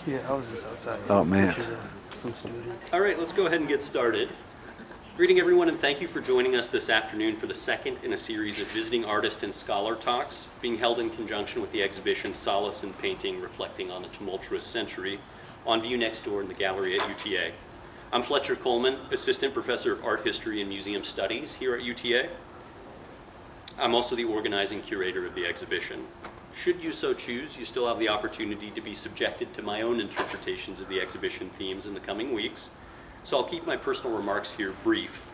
Yeah, I was just outside. Oh, man. All right, let's go ahead and get started. Greeting everyone, and thank you for joining us this afternoon for the second in a series of visiting artist and scholar talks being held in conjunction with the exhibition Solace in Painting, Reflecting on a Tumultuous Century, on view next door in the gallery at UTA. I'm Fletcher Coleman, Assistant Professor of Art History and Museum Studies here at UTA. I'm also the organizing curator of the exhibition. Should you so choose, you still have the opportunity to be subjected to my own interpretations of the exhibition themes in the coming weeks, so I'll keep my personal remarks here brief.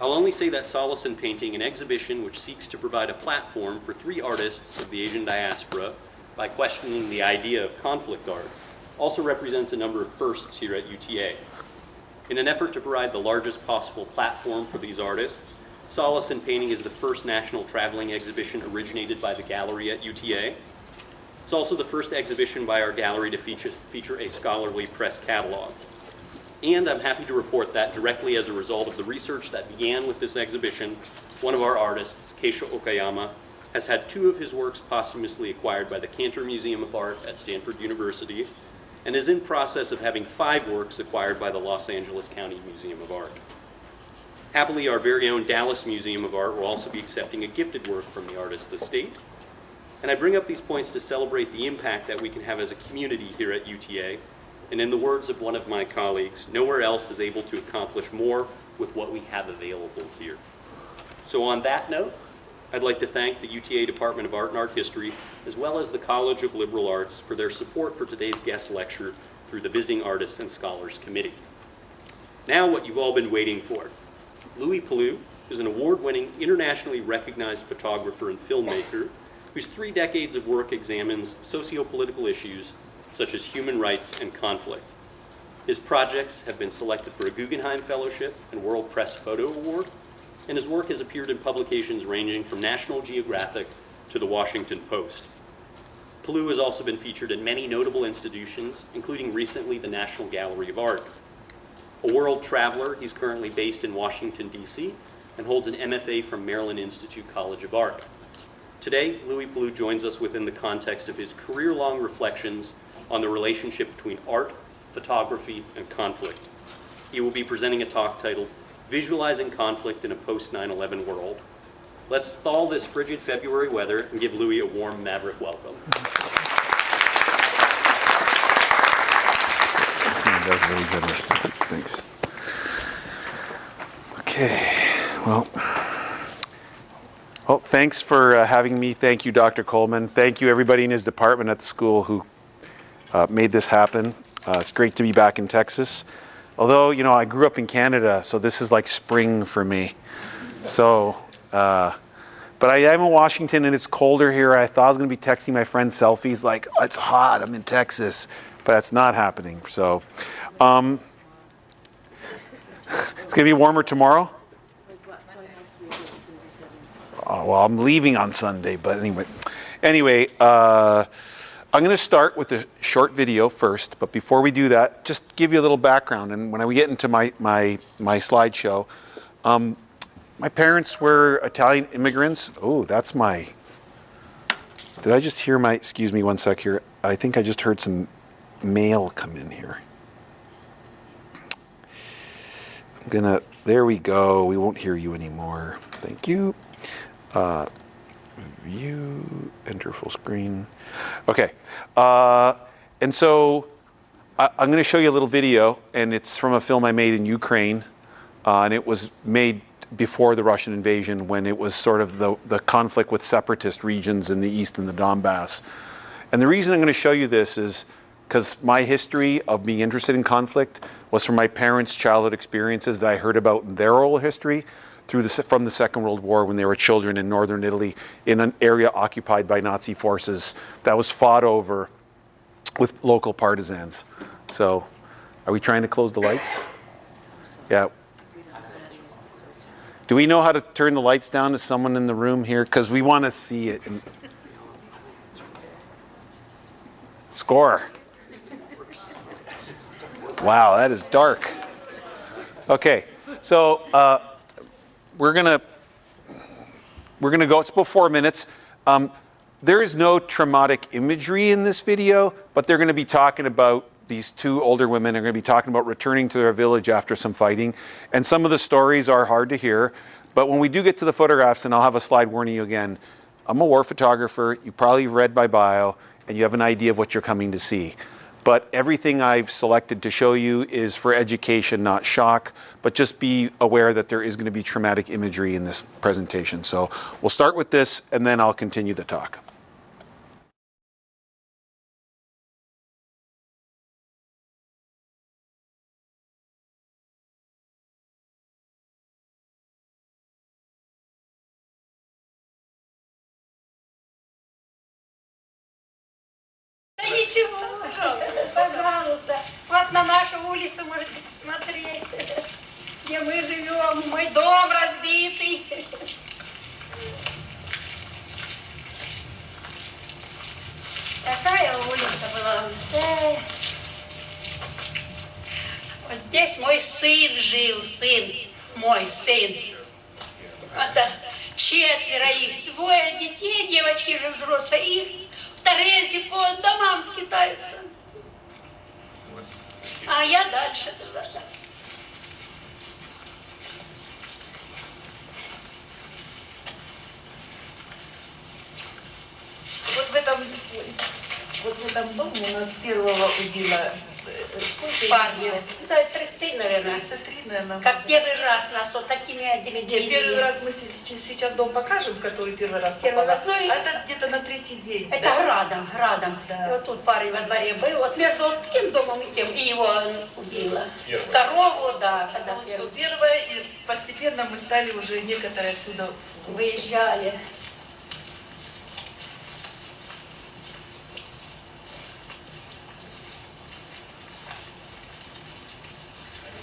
I'll only say that Solace in Painting, an exhibition which seeks to provide a platform for three artists of the Asian diaspora by questioning the idea of conflict art, also represents a number of firsts here at UTA. In an effort to provide the largest possible platform for these artists, Solace in Painting is the first national traveling exhibition originated by the gallery at UTA. It's also the first exhibition by our gallery to feature a scholarly press catalog. And I'm happy to report that directly as a result of the research that began with this exhibition, one of our artists, Keisha Okayama, has had two of his works posthumously acquired by the Cantor Museum of Art at Stanford University, and is in process of having 5 works acquired by the Los Angeles County Museum of Art. Happily, our very own Dallas Museum of Art will also be accepting a gifted work from the artist's estate. And I bring up these points to celebrate the impact that we can have as a community here at UTA. And in the words of one of my colleagues, nowhere else is able to accomplish more with what we have available here. So on that note, I'd like to thank the UTA Department of Art and Art History, as well as the College of Liberal Arts, for their support for today's guest lecture through the Visiting Artists and Scholars Committee. Now what you've all been waiting for. Louie Palu is an award-winning, internationally recognized photographer and filmmaker whose 3 decades of work examines socio-political issues such as human rights and conflict. His projects have been selected for a Guggenheim Fellowship and World Press Photo Award, and his work has appeared in publications ranging from National Geographic to the Washington Post. Palu has also been featured in many notable institutions, including recently the National Gallery of Art. A world traveler, he's currently based in Washington, D.C., and holds an MFA from Maryland Institute College of Art. Today, Louie Palu joins us within the context of his career-long reflections on the relationship between art, photography, and conflict. He will be presenting a talk titled, Visualizing Conflict in a Post-9/11 World. Let's thaw this frigid February weather and give Louie a warm Maverick welcome. That's really generous. Thanks. Okay. Well, thanks for having me. Thank you, Dr. Coleman. Thank you, everybody in his department at the school who made this happen. It's great to be back in Texas. Although, you know, I grew up in Canada, so this is like spring for me. So, but I am in Washington and it's colder here. I thought I was going to be texting my friends selfies like, it's hot, I'm in Texas. But that's not happening. So it's going to be warmer tomorrow. Oh, well, I'm leaving on Sunday, but anyway, I'm going to start with a short video first. But before we do that, just give you a little background. And when we get into my slideshow, my parents were Italian immigrants. Oh, that's my. Did I just hear my? Excuse me, one sec here. I think I just heard some mail come in here. There we go. We won't hear you anymore. Thank you. View, enter full screen. Okay. And so I'm going to show you a little video, and it's from a film I made in Ukraine. And it was made before the Russian invasion, when it was sort of the conflict with separatist regions in the east and the Donbass. And the reason I'm going to show you this is because my history of being interested in conflict was from my parents' childhood experiences that I heard about in their oral history from the Second World War when they were children in northern Italy in an area occupied by Nazi forces that was fought over with local partisans. So, are we trying to close the lights? Yeah. Do we know how to turn the lights down to someone in the room here? Because we want to see it. Score. Wow, that is dark. Okay, so we're gonna go. It's about 4 minutes. There is no traumatic imagery in this video, but they're going to be talking about, these two older women are going to be talking about returning to their village after some fighting. And some of the stories are hard to hear. But when we do get to the photographs, and I'll have a slide warning you again, I'm a war photographer. You probably read my bio, and you have an idea of what you're coming to see. But everything I've selected to show you is for education, not shock. But just be aware that there is going to be traumatic imagery in this presentation. So we'll start with this, and then I'll continue the talk. Ничего, пожалуйста. Вот на нашу улицу можете посмотреть, где мы живем. Мой дом разбитый. Такая улица была. Вот здесь мой сын жил, мой сын. Это 4 их, 2 детей, девочки же взрослые, их Терезі по домам скитаються. А я дальше туда. Вот в этом доме у нас первого убила Парня. Да, 33, наверное. 33, наверное. Как первый раз нас вот такими отделили. Первый раз мы сейчас дом покажем, в который первый раз Первый попала. раз, ну и- А это где-то на 3-й день. Это да? градом. Да. И вот тут парень во дворе был. Вот между вот тем домом и тем. И его убило. Корову, да, когда Вот что первый. первое, и постепенно мы стали уже некоторые отсюда. Выезжали.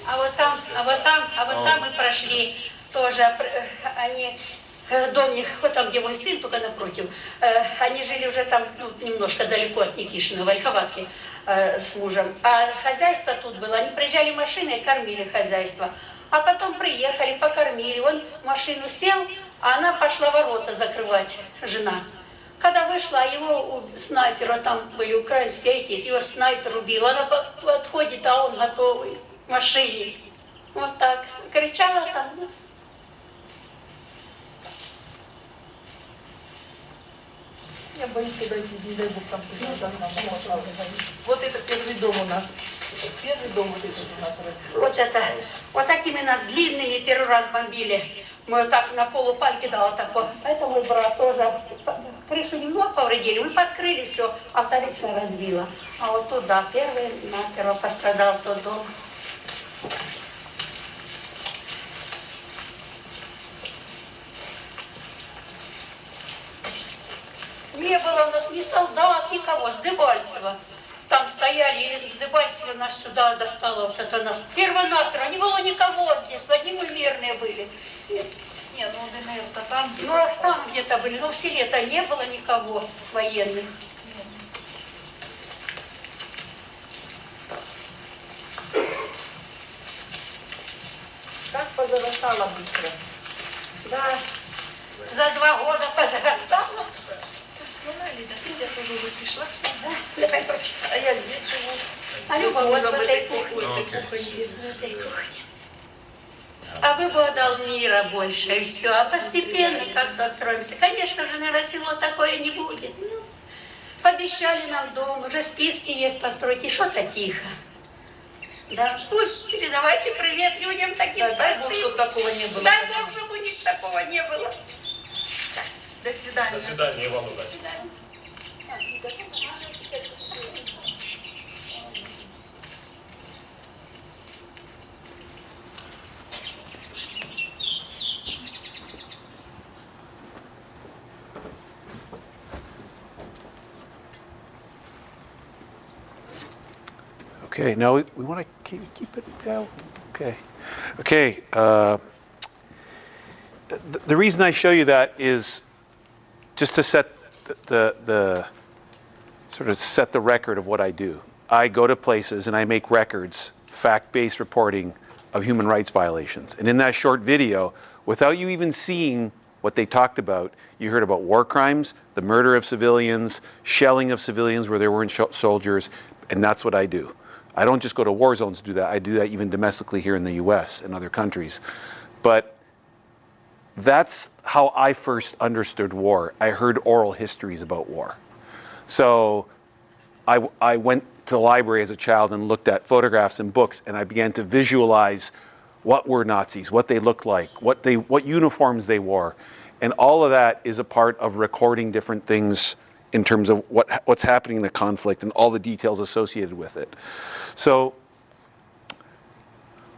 А вот там мы прошли тоже, они, дом них, вот там, где мой сын, только напротив, они жили уже там, ну, немножко далеко от Никишина, в Ольховатке с мужем. А хозяйство тут было, они приезжали машиной и кормили хозяйство. А потом приехали, покормили, он в машину сел, а она пошла ворота закрывать, жена. Когда вышла, его снайпера, там были украинские эти, его снайпер убил, она подходит, а он готовый. В машине. Вот так. Кричала там. Я боюсь туда идти, не дай бог там кто-то Вот это первый дом у нас. Первый дом вот этот у нас. Вот это. Вот такими нас длинными первый раз бомбили. Мы вот так на полупальке, да, вот так вот. Это мой брат тоже. Крышу немного повредили, мы подкрыли все, а вторично разбило. А вот туда первый наперво пострадал тот дом. Не было у нас ни солдат, никого, с Дебальцева. Там стояли, и с Дебальцева нас сюда достало, вот это нас. Перво-наперво, не было никого здесь, одни мы мирные были. Нет, ну ДНР-то там. Ну, а там где-то были, но в селе-то не было никого с военных. Как позарастало быстро. Да, за 2 года позарастало. Ну, Лида, ты тоже уже пришла. Давай, дочь. А я здесь живу. А Люба вот в Мужа этой кухне. В этой кухне. А бы Бог дал мира больше, и все. А постепенно как-то отстроимся. Конечно же, наверное, село такое не будет. Ну, пообещали нам дом, уже списки есть построить, и что-то тихо. Да, пусть передавайте привет людям таким Дай Бог, простым. чтобы такого не было. Дай Бог, чтобы у них такого не было. До свидания. До свидания, и вам удачи. Okay, now we want to keep it down. Okay. Okay. The reason I show you that is just to set the sort of set the record of what I do. I go to places and I make records, fact-based reporting of human rights violations. And in that short video, without you even seeing what they talked about, you heard about war crimes, the murder of civilians, shelling of civilians where there weren't soldiers, and that's what I do. I don't just go to war zones to do that. I do that even domestically here in the US and other countries. But that's how I first understood war. I heard oral histories about war. So I went to the library as a child and looked at photographs and books, and I began to visualize what were Nazis, what they looked like, what uniforms they wore. And all of that is a part of recording different things in terms of what's happening in the conflict and all the details associated with it. So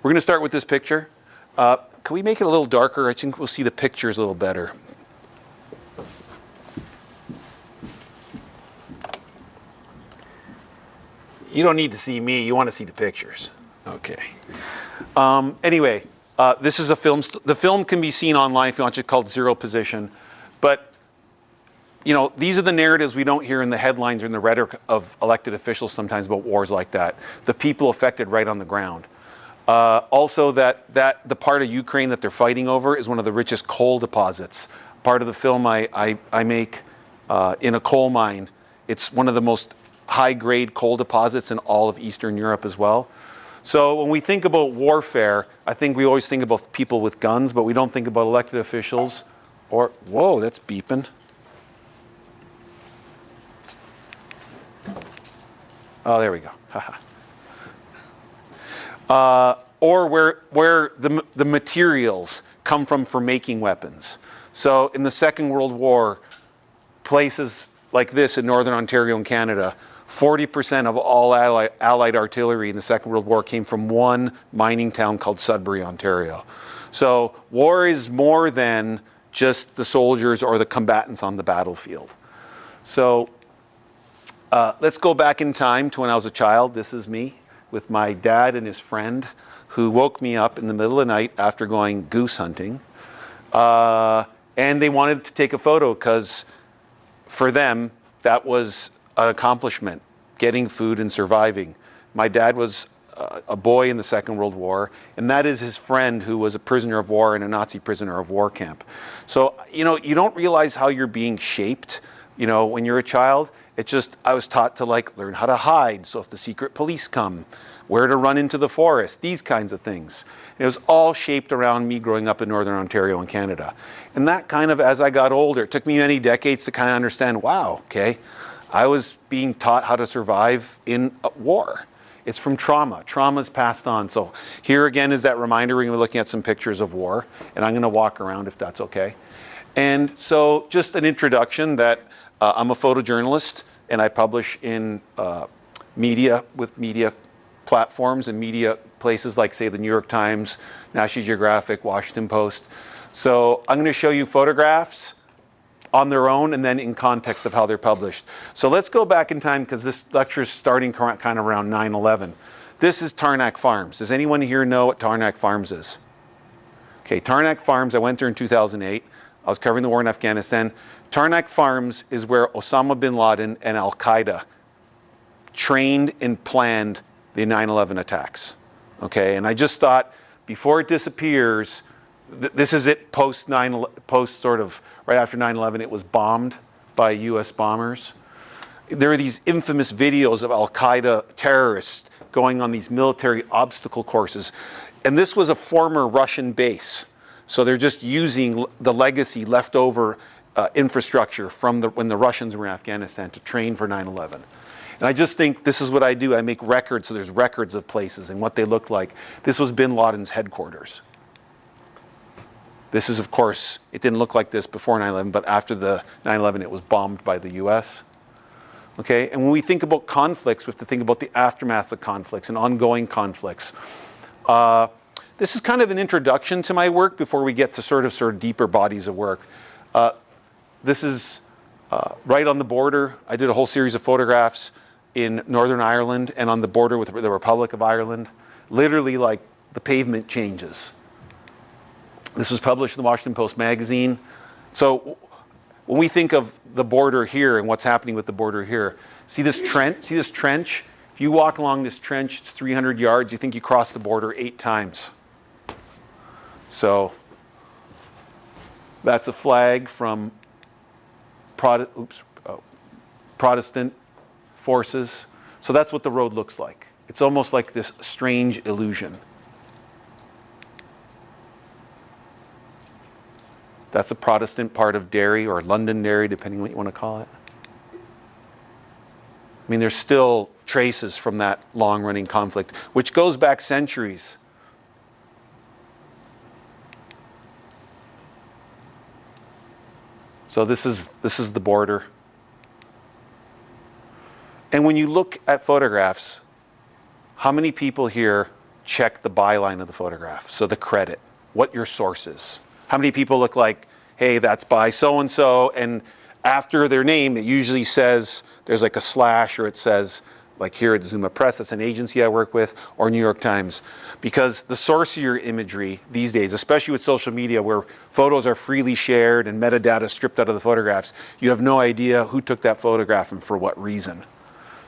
we're going to start with this picture. Can we make it a little darker? I think we'll see the pictures a little better. You don't need to see me, you want to see the pictures. Okay. Anyway, this is a film. The film can be seen online if you want. It's called Zero Position. But, you know, these are the narratives we don't hear in the headlines or in the rhetoric of elected officials sometimes about wars like that. The people affected right on the ground. Also, that the part of Ukraine that they're fighting over is one of the richest coal deposits. Part of the film I make in a coal mine. It's one of the most high-grade coal deposits in all of Eastern Europe as well. So when we think about warfare, I think we always think about people with guns, but we don't think about elected officials or, whoa, that's beeping. Oh, there we go. Or where the materials come from for making weapons. So in the Second World War, places like this in Northern Ontario and Canada, 40% of all Allied artillery in the Second World War came from one mining town called Sudbury, Ontario. So war is more than just the soldiers or the combatants on the battlefield. So let's go back in time to when I was a child. This is me with my dad and his friend who woke me up in the middle of the night after going goose hunting. And they wanted to take a photo because for them, that was an accomplishment, getting food and surviving. My dad was a boy in the Second World War, and that is his friend who was a prisoner of war in a Nazi prisoner of war camp. So, you know, you don't realize how you're being shaped, you know, when you're a child. It's just, I was taught to like learn how to hide. So if the secret police come, where to run into the forest, these kinds of things. It was all shaped around me growing up in Northern Ontario and Canada. And that kind of, as I got older, it took me many decades to kind of understand, wow, okay, I was being taught how to survive in a war. It's from trauma. Trauma's passed on. So here again is that reminder. We're going to be looking at some pictures of war, and I'm going to walk around if that's okay. And so just an introduction that I'm a photojournalist, and I publish in media with media platforms and media places like, say, the New York Times, National Geographic, Washington Post. So I'm going to show you photographs on their own and then in context of how they're published. So let's go back in time because this lecture is starting kind of around 9/11. This is Tarnack Farms. Does anyone here know what Tarnack Farms is? Okay, Tarnack Farms, I went there in 2008. I was covering the war in Afghanistan. Tarnack Farms is where Osama bin Laden and Al-Qaeda trained and planned the 9/11 attacks. Okay, and I just thought before it disappears, this is it post sort of right after 9/11, it was bombed by US bombers. There are these infamous videos of Al-Qaeda terrorists going on these military obstacle courses. And this was a former Russian base. So they're just using the legacy leftover infrastructure from when the Russians were in Afghanistan to train for 9/11. And I just think this is what I do. I make records, so there's records of places and what they look like. This was bin Laden's headquarters. This is, of course, it didn't look like this before 9/11, but after the 9/11, it was bombed by the US. Okay, and when we think about conflicts, we have to think about the aftermaths of conflicts and ongoing conflicts. This is kind of an introduction to my work before we get to sort of deeper bodies of work. This is right on the border. I did a whole series of photographs in Northern Ireland and on the border with the Republic of Ireland. Literally, like, the pavement changes. This was published in the Washington Post magazine. So when we think of the border here and what's happening with the border here, see this trench? See this trench? If you walk along this trench, it's 300 yards. You think you cross the border 8 times. So That's a flag from Protestant forces. So that's what the road looks like. It's almost like this strange illusion. That's a Protestant part of Derry, or Londonderry, depending on what you want to call it. I mean, there's still traces from that long-running conflict, which goes back centuries. So this is the border. And when you look at photographs, how many people here check the byline of the photograph? So the credit, what your source is. How many people look like, hey, that's by so-and-so, and after their name, it usually says, there's like a slash, or it says, like here at Zuma Press, it's an agency I work with, or New York Times. Because the source of your imagery these days, especially with social media where photos are freely shared and metadata stripped out of the photographs, you have no idea who took that photograph and for what reason.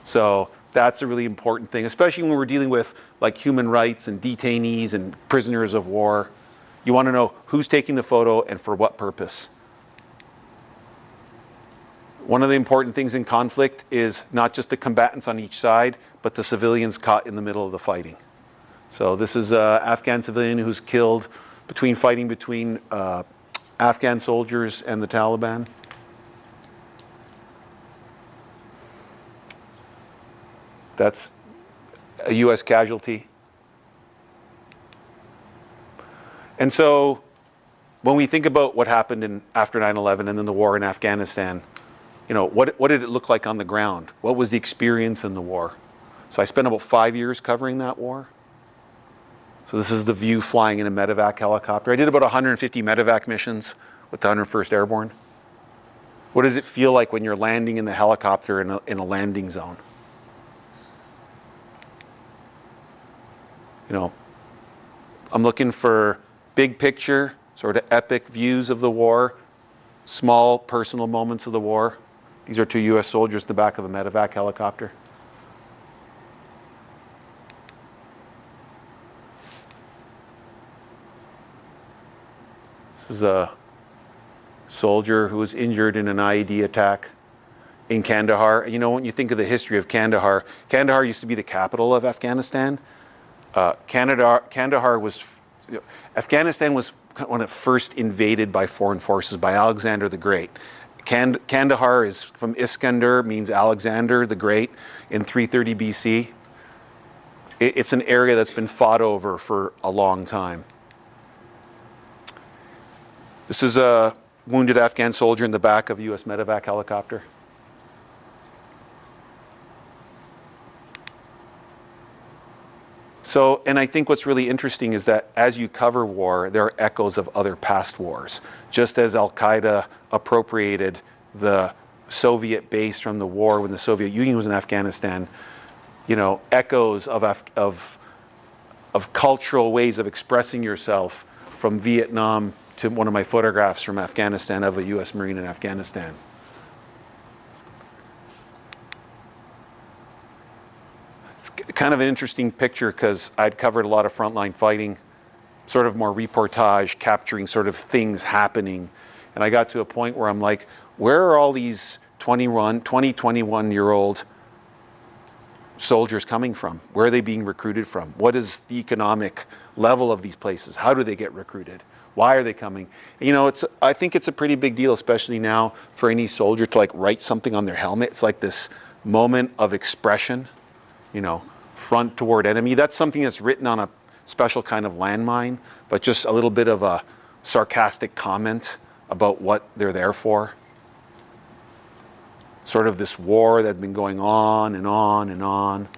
So that's a really important thing, especially when we're dealing with like human rights and detainees and prisoners of war. You want to know who's taking the photo and for what purpose. One of the important things in conflict is not just the combatants on each side, but the civilians caught in the middle of the fighting. So this is an Afghan civilian who's killed fighting between Afghan soldiers and the Taliban. That's a US casualty. And so when we think about what happened after 9/11 and then the war in Afghanistan, you know, what did it look like on the ground? What was the experience in the war? So I spent about 5 years covering that war. So this is the view flying in a medevac helicopter. I did about 150 medevac missions with the 101st Airborne. What does it feel like when you're landing in the helicopter in a landing zone? You know, I'm looking for big picture, sort of epic views of the war, small personal moments of the war. These are 2 US soldiers in the back of a medevac helicopter. This is a soldier who was injured in an IED attack in Kandahar. And you know, when you think of the history of Kandahar, Kandahar used to be the capital of Afghanistan. Kandahar was, Afghanistan was when it first invaded by foreign forces by Alexander the Great. Kandahar is from Iskandar, means Alexander the Great, in 330 BC. It's an area that's been fought over for a long time. This is a wounded Afghan soldier in the back of a US medevac helicopter. So, and I think what's really interesting is that as you cover war, there are echoes of other past wars. Just as Al-Qaeda appropriated the Soviet base from the war when the Soviet Union was in Afghanistan, you know, echoes of cultural ways of expressing yourself from Vietnam to one of my photographs from Afghanistan of a US Marine in Afghanistan. Kind of an interesting picture because I'd covered a lot of frontline fighting, sort of more reportage, capturing sort of things happening. And I got to a point where I'm like, where are all these 21-year-old soldiers coming from? Where are they being recruited from? What is the economic level of these places? How do they get recruited? Why are they coming? You know, I think it's a pretty big deal, especially now for any soldier to like write something on their helmet. It's like this moment of expression, you know, front toward enemy. That's something that's written on a special kind of landmine, but just a little bit of a sarcastic comment about what they're there for. Sort of this war that's been going on and on and on.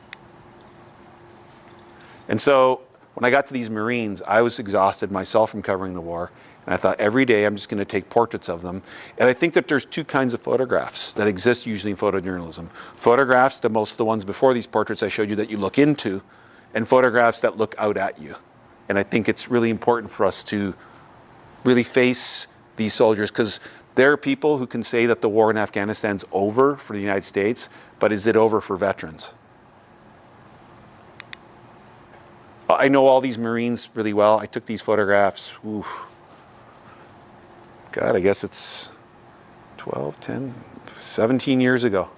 And so when I got to these Marines, I was exhausted myself from covering the war. And I thought every day I'm just going to take portraits of them. And I think that there's 2 kinds of photographs that exist usually in photojournalism. Photographs, most of the ones before these portraits I showed you that you look into, and photographs that look out at you. And I think it's really important for us to really face these soldiers, because there are people who can say that the war in Afghanistan's over for the United States, but is it over for veterans? I know all these Marines really well. I took these photographs, God, I guess it's 12, 10, 17 years ago.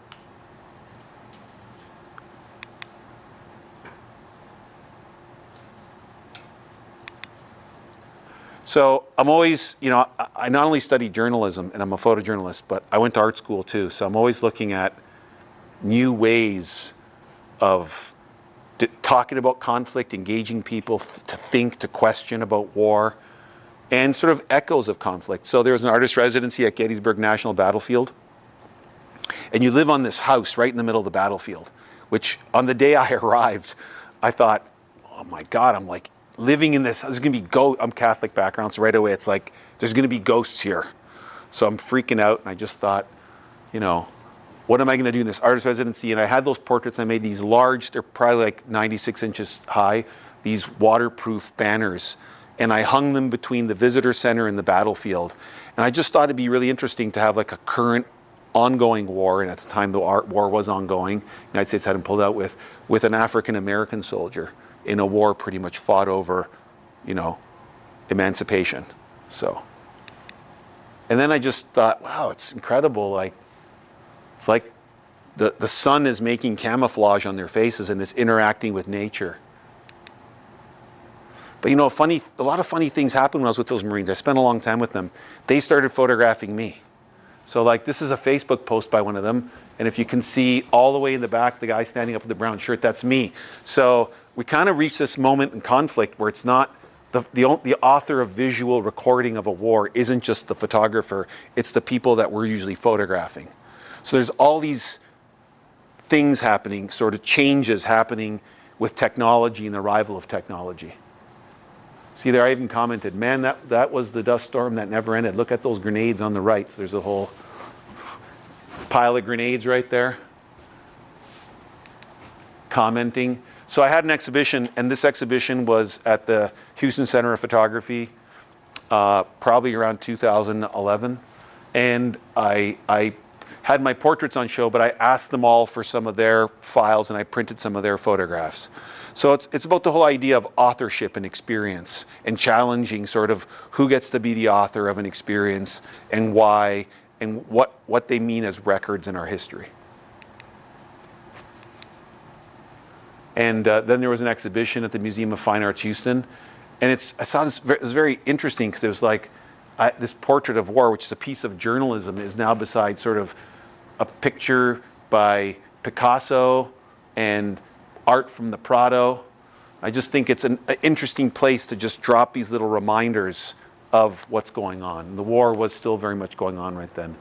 So I'm always, I not only study journalism and I'm a photojournalist, but I went to art school too. So I'm always looking at new ways of talking about conflict, engaging people to think, to question about war, and sort of echoes of conflict. So there was an artist residency at Gettysburg National Battlefield, and you live on this house right in the middle of the battlefield, which on the day I arrived, I thought, oh my God, I'm like living in this, there's gonna be I'm Catholic background, so right away it's like, there's gonna be ghosts here. So I'm freaking out, and I just thought, what am I gonna do in this artist residency? And I had those portraits, I made these large, they're probably like 96 inches high, these waterproof banners, and I hung them between the visitor center and the battlefield. And I just thought it'd be really interesting to have like a current ongoing war, and at the time the war was ongoing, the United States hadn't pulled out, with an African-American soldier in a war pretty much fought over, emancipation. So, and then I just thought, wow, it's incredible. Like, it's like the sun is making camouflage on their faces and it's interacting with nature. But a lot of funny things happened when I was with those Marines. I spent a long time with them. They started photographing me. So like, this is a Facebook post by one of them. And if you can see all the way in the back, the guy standing up with the brown shirt, that's me. So we kind of reached this moment in conflict where it's not, the author of visual recording of a war isn't just the photographer, it's the people that we're usually photographing. So there's all these things happening, sort of changes happening with technology and the arrival of technology. See there, I even commented, man, that was the dust storm that never ended. Look at those grenades on the right. So there's a whole pile of grenades right there. Commenting. So I had an exhibition, and this exhibition was at the Houston Center of Photography, probably around 2011. And I had my portraits on show, but I asked them all for some of their files, and I printed some of their photographs. So it's about the whole idea of authorship and experience, and challenging sort of who gets to be the author of an experience and why, and what they mean as records in our history. And then there was an exhibition at the Museum of Fine Arts Houston, and I saw this, it was very interesting because it was like, this portrait of war, which is a piece of journalism, is now beside sort of a picture by Picasso and art from the Prado. I just think it's an interesting place to just drop these little reminders of what's going on. The war was still very much going on right then.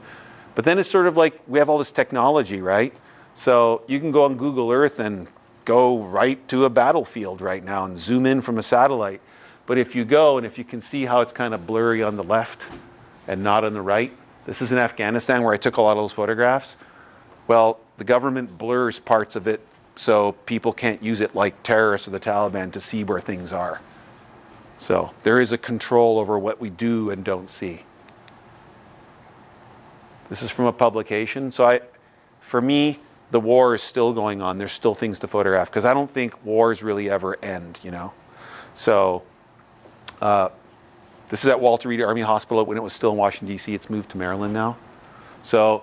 But then it's sort of like, we have all this technology, right? So you can go on Google Earth and go right to a battlefield right now and zoom in from a satellite. But if you go, and if you can see how it's kind of blurry on the left and not on the right, this is in Afghanistan where I took a lot of those photographs. Well, the government blurs parts of it so people can't use it like terrorists or the Taliban to see where things are. So there is a control over what we do and don't see. This is from a publication. So for me, the war is still going on. There's still things to photograph because I don't think wars really ever end, So this is at Walter Reed Army Hospital when it was still in Washington, D.C. It's moved to Maryland now. So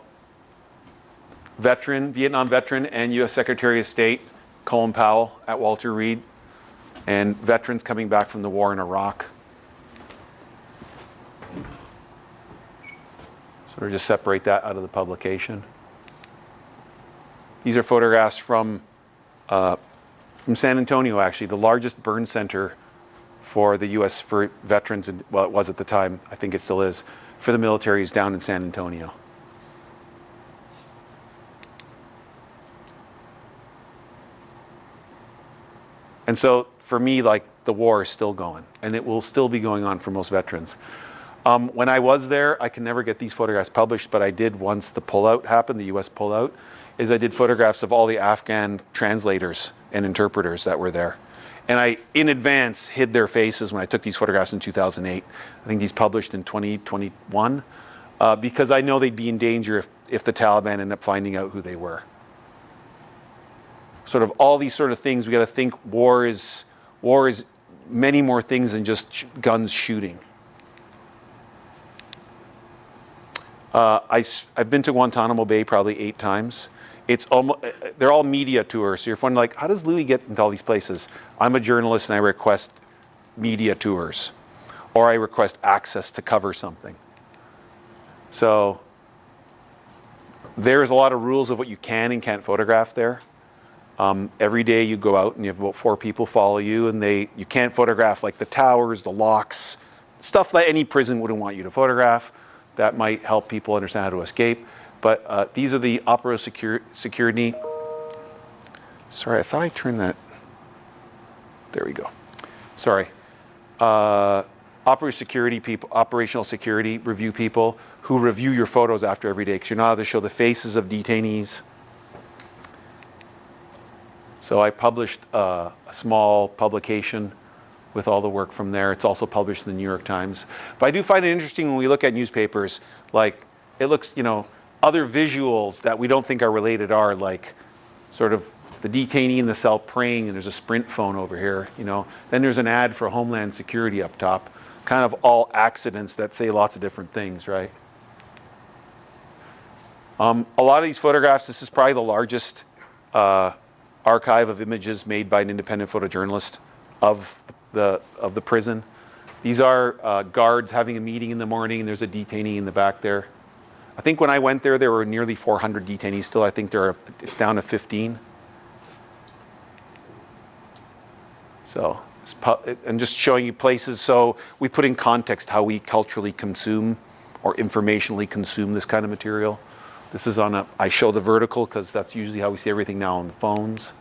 Vietnam veteran and U.S. Secretary of State, Colin Powell at Walter Reed, and veterans coming back from the war in Iraq. Sort of just separate that out of the publication. These are photographs from San Antonio, actually, the largest burn center for the U.S. for veterans, well, it was at the time, I think it still is, for the military is down in San Antonio. And so for me, like, the war is still going, and it will still be going on for most veterans. When I was there, I can never get these photographs published, but I did once the pullout happened, the U.S. pullout, is I did photographs of all the Afghan translators and interpreters that were there. And I, in advance, hid their faces when I took these photographs in 2008. I think these published in 2021, because I know they'd be in danger if the Taliban ended up finding out who they were. Sort of all these sort of things, we got to think war is many more things than just guns shooting. I've been to Guantanamo Bay probably 8 times. It's almost, they're all media tours. So you're wondering, like, how does Louie get into all these places? I'm a journalist and I request media tours, or I request access to cover something. So there's a lot of rules of what you can and can't photograph there. Every day you go out and you have about 4 people follow you, and you can't photograph like the towers, the locks, stuff that any prison wouldn't want you to photograph. That might help people understand how to escape. But these are the operational security. Sorry, I thought I turned that. There we go. Sorry. Operational security review people who review your photos after every day, because you're not allowed to show the faces of detainees. So I published a small publication with all the work from there. It's also published in the New York Times. But I do find it interesting when we look at newspapers, like it looks, other visuals that we don't think are related are like sort of the detainee in the cell praying, and there's a Sprint phone over here, Then there's an ad for Homeland Security up top. Kind of all accidents that say lots of different things, right? A lot of these photographs, this is probably the largest archive of images made by an independent photojournalist of the prison. These are guards having a meeting in the morning, and there's a detainee in the back there. I think when I went there were nearly 400 detainees still. I think it's down to 15. So, I'm just showing you places. So we put in context how we culturally consume or informationally consume this kind of material. This is I show the vertical because that's usually how we see everything now on the phones.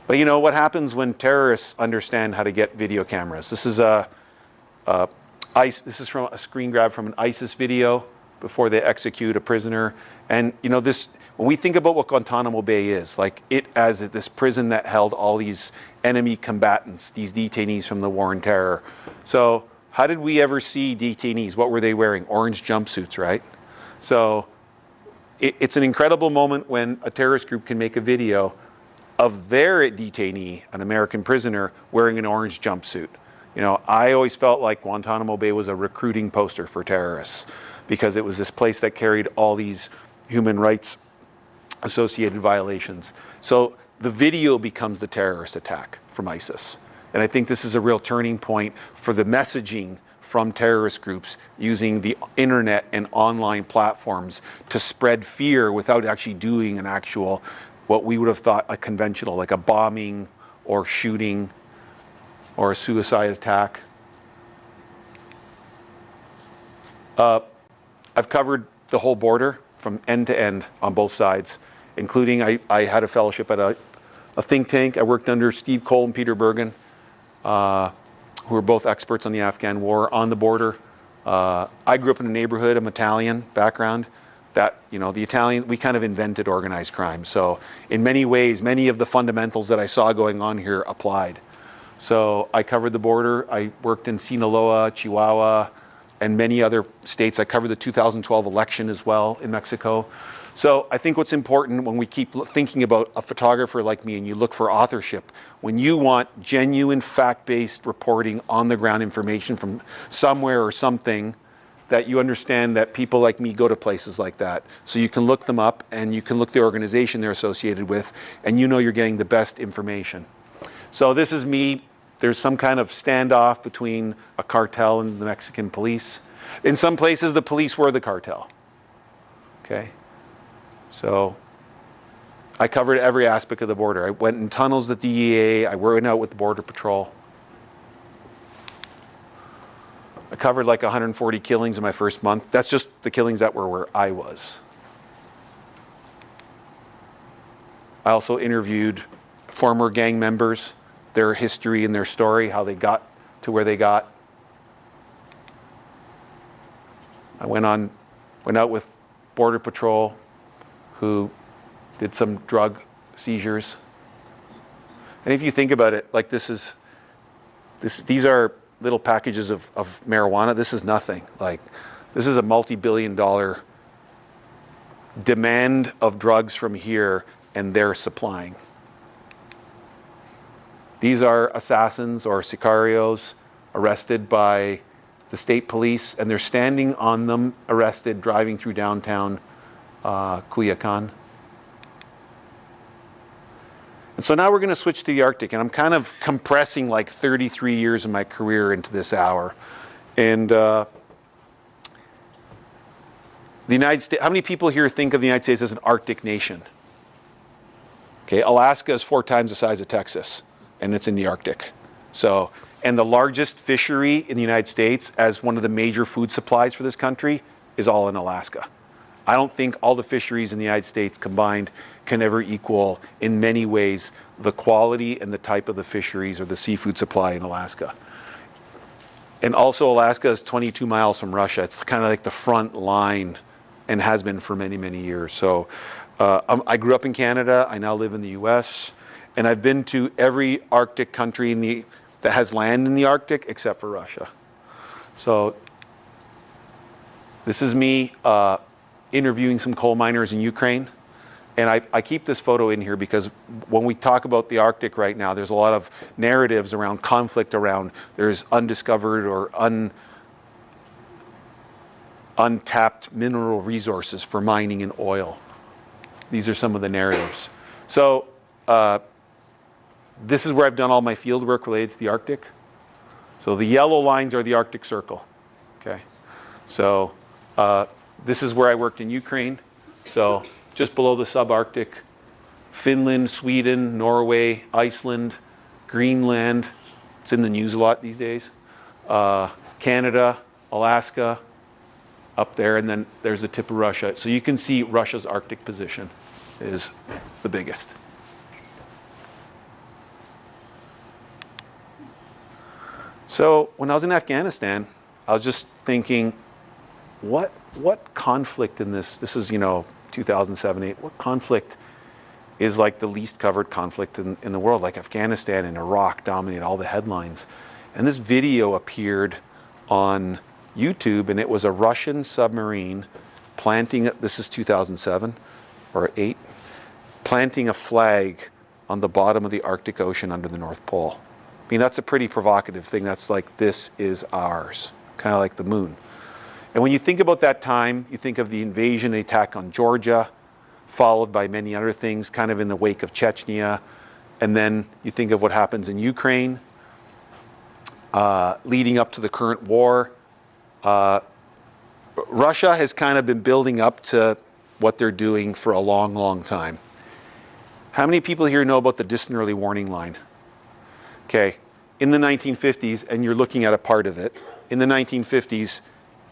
But what happens when terrorists understand how to get video cameras? This is this is from a screen grab from an ISIS video before they execute a prisoner. And when we think about what Guantanamo Bay is, like it as this prison that held all these enemy combatants, these detainees from the war and terror. So how did we ever see detainees? What were they wearing? Orange jumpsuits, right? So it's an incredible moment when a terrorist group can make a video of their detainee, an American prisoner, wearing an orange jumpsuit. I always felt like Guantanamo Bay was a recruiting poster for terrorists, because it was this place that carried all these human rights associated violations. So the video becomes the terrorist attack from ISIS. And I think this is a real turning point for the messaging from terrorist groups using the internet and online platforms to spread fear without actually doing an actual, what we would have thought a conventional, like a bombing or shooting or a suicide attack. I've covered the whole border from end to end on both sides, including I had a fellowship at a think tank. I worked under Steve Cole and Peter Bergen, who are both experts on the Afghan war on the border. I grew up in a neighborhood, I'm Italian background, that, the Italian, we kind of invented organized crime. So in many ways, many of the fundamentals that I saw going on here applied. So I covered the border. I worked in Sinaloa, Chihuahua, and many other states. I covered the 2012 election as well in Mexico. So I think what's important when we keep thinking about a photographer like me and you look for authorship, when you want genuine fact-based reporting, on-the-ground information from somewhere or something, that you understand that people like me go to places like that. So you can look them up and you can look the organization they're associated with, and you're getting the best information. So this is me. There's some kind of standoff between a cartel and the Mexican police. In some places, the police were the cartel. Okay? So I covered every aspect of the border. I went in tunnels with the DEA. I went out with the Border Patrol. I covered like 140 killings in my first month. That's just the killings that were where I was. I also interviewed former gang members, their history and their story, how they got to where they got. I went out with Border Patrol, who did some drug seizures. And if you think about it, like these are little packages of marijuana. This is nothing. Like, this is a multi-billion-dollar demand of drugs from here, and they're supplying. These are assassins or sicarios arrested by the state police, and they're standing on them, arrested, driving through downtown Culiacan. And so now we're going to switch to the Arctic, and I'm kind of compressing like 33 years of my career into this hour. And the United States, how many people here think of the United States as an Arctic nation? Okay, Alaska is 4 times the size of Texas, and it's in the Arctic. So, and the largest fishery in the United States as one of the major food supplies for this country is all in Alaska. I don't think all the fisheries in the United States combined can ever equal, in many ways, the quality and the type of the fisheries or the seafood supply in Alaska. And also Alaska is 22 miles from Russia. It's kind of like the front line and has been for many, many years. So I grew up in Canada. I now live in the US. And I've been to every Arctic country that has land in the Arctic except for Russia. So this is me interviewing some coal miners in Ukraine. And I keep this photo in here because when we talk about the Arctic right now, there's a lot of narratives around conflict around there's undiscovered or untapped mineral resources for mining and oil. These are some of the narratives. So this is where I've done all my field work related to the Arctic. So the yellow lines are the Arctic Circle. Okay. So this is where I worked in Ukraine. So just below the subarctic, Finland, Sweden, Norway, Iceland, Greenland. It's in the news a lot these days. Canada, Alaska, up there, and then there's the tip of Russia. So you can see Russia's Arctic position is the biggest. So when I was in Afghanistan, I was just thinking, what conflict in this is, 2007-8, what conflict is like the least covered conflict in the world? Like Afghanistan and Iraq dominate all the headlines. And this video appeared on YouTube, and it was a Russian submarine planting, this is 2007 or 8, planting a flag on the bottom of the Arctic Ocean under the North Pole. I mean, that's a pretty provocative thing. That's like, this is ours, kind of like the moon. And when you think about that time, you think of the invasion, the attack on Georgia, followed by many other things, kind of in the wake of Chechnya. And then you think of what happens in Ukraine, leading up to the current war. Russia has kind of been building up to what they're doing for a long, long time. How many people here know about the distant early warning line? Okay, in the 1950s, and you're looking at a part of it, in the 1950s,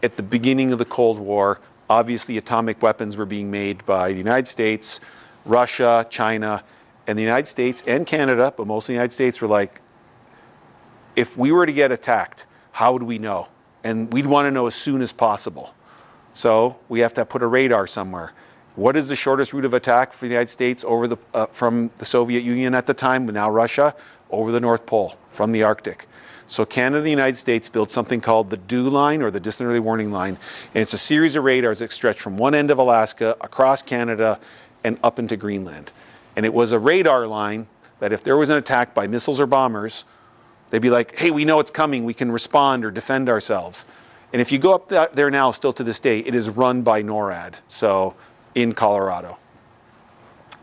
at the beginning of the Cold War, obviously atomic weapons were being made by the United States, Russia, China, and the United States and Canada, but mostly the United States were like, if we were to get attacked, how would we know? And we'd want to know as soon as possible. So we have to put a radar somewhere. What is the shortest route of attack for the United States over from the Soviet Union at the time, but now Russia? Over the North Pole, from the Arctic. So Canada and the United States built something called the DEW line, or the Distant Early Warning Line, and it's a series of radars that stretch from one end of Alaska, across Canada, and up into Greenland. And it was a radar line that if there was an attack by missiles or bombers, they'd be like, hey, we know it's coming, we can respond or defend ourselves. And if you go up there now, still to this day, it is run by NORAD, so in Colorado.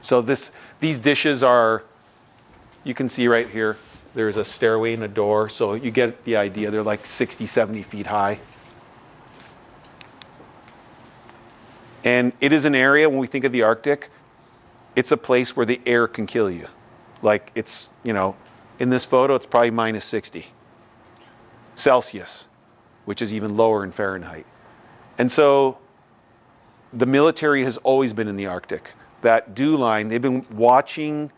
So these dishes are, you can see right here, there's a stairway and a door, so you get the idea. They're like 60, 70 feet high. And it is an area, when we think of the Arctic, it's a place where the air can kill you. Like it's, in this photo, it's probably minus 60 Celsius, which is even lower in Fahrenheit. And so the military has always been in the Arctic. That DEW line, they've been watching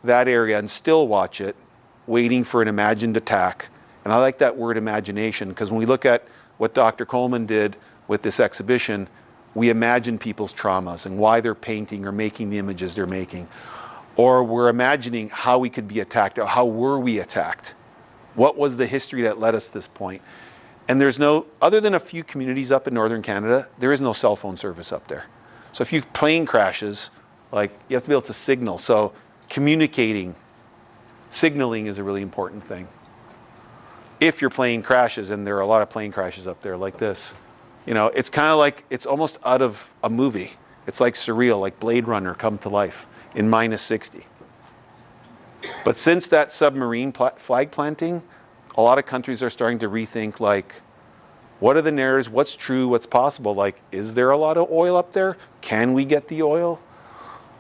that area and still watch it, waiting for an imagined attack. And I like that word imagination, because when we look at what Dr. Coleman did with this exhibition, we imagine people's traumas and why they're painting or making the images they're making. Or we're imagining how we could be attacked, or how were we attacked? What was the history that led us to this point? And there's no, other than a few communities up in northern Canada, there is no cell phone service up there. So if your plane crashes, like, you have to be able to signal. So communicating, signaling is a really important thing. if your plane crashes, and there are a lot of plane crashes up there like this, you know, it's kind of like, it's almost out of a movie. It's like surreal, like Blade Runner come to life in -60. But since that submarine flag planting, a lot of countries are starting to rethink, like, what are the narratives, what's true, what's possible? Like, is there a lot of oil up there? Can we get the oil?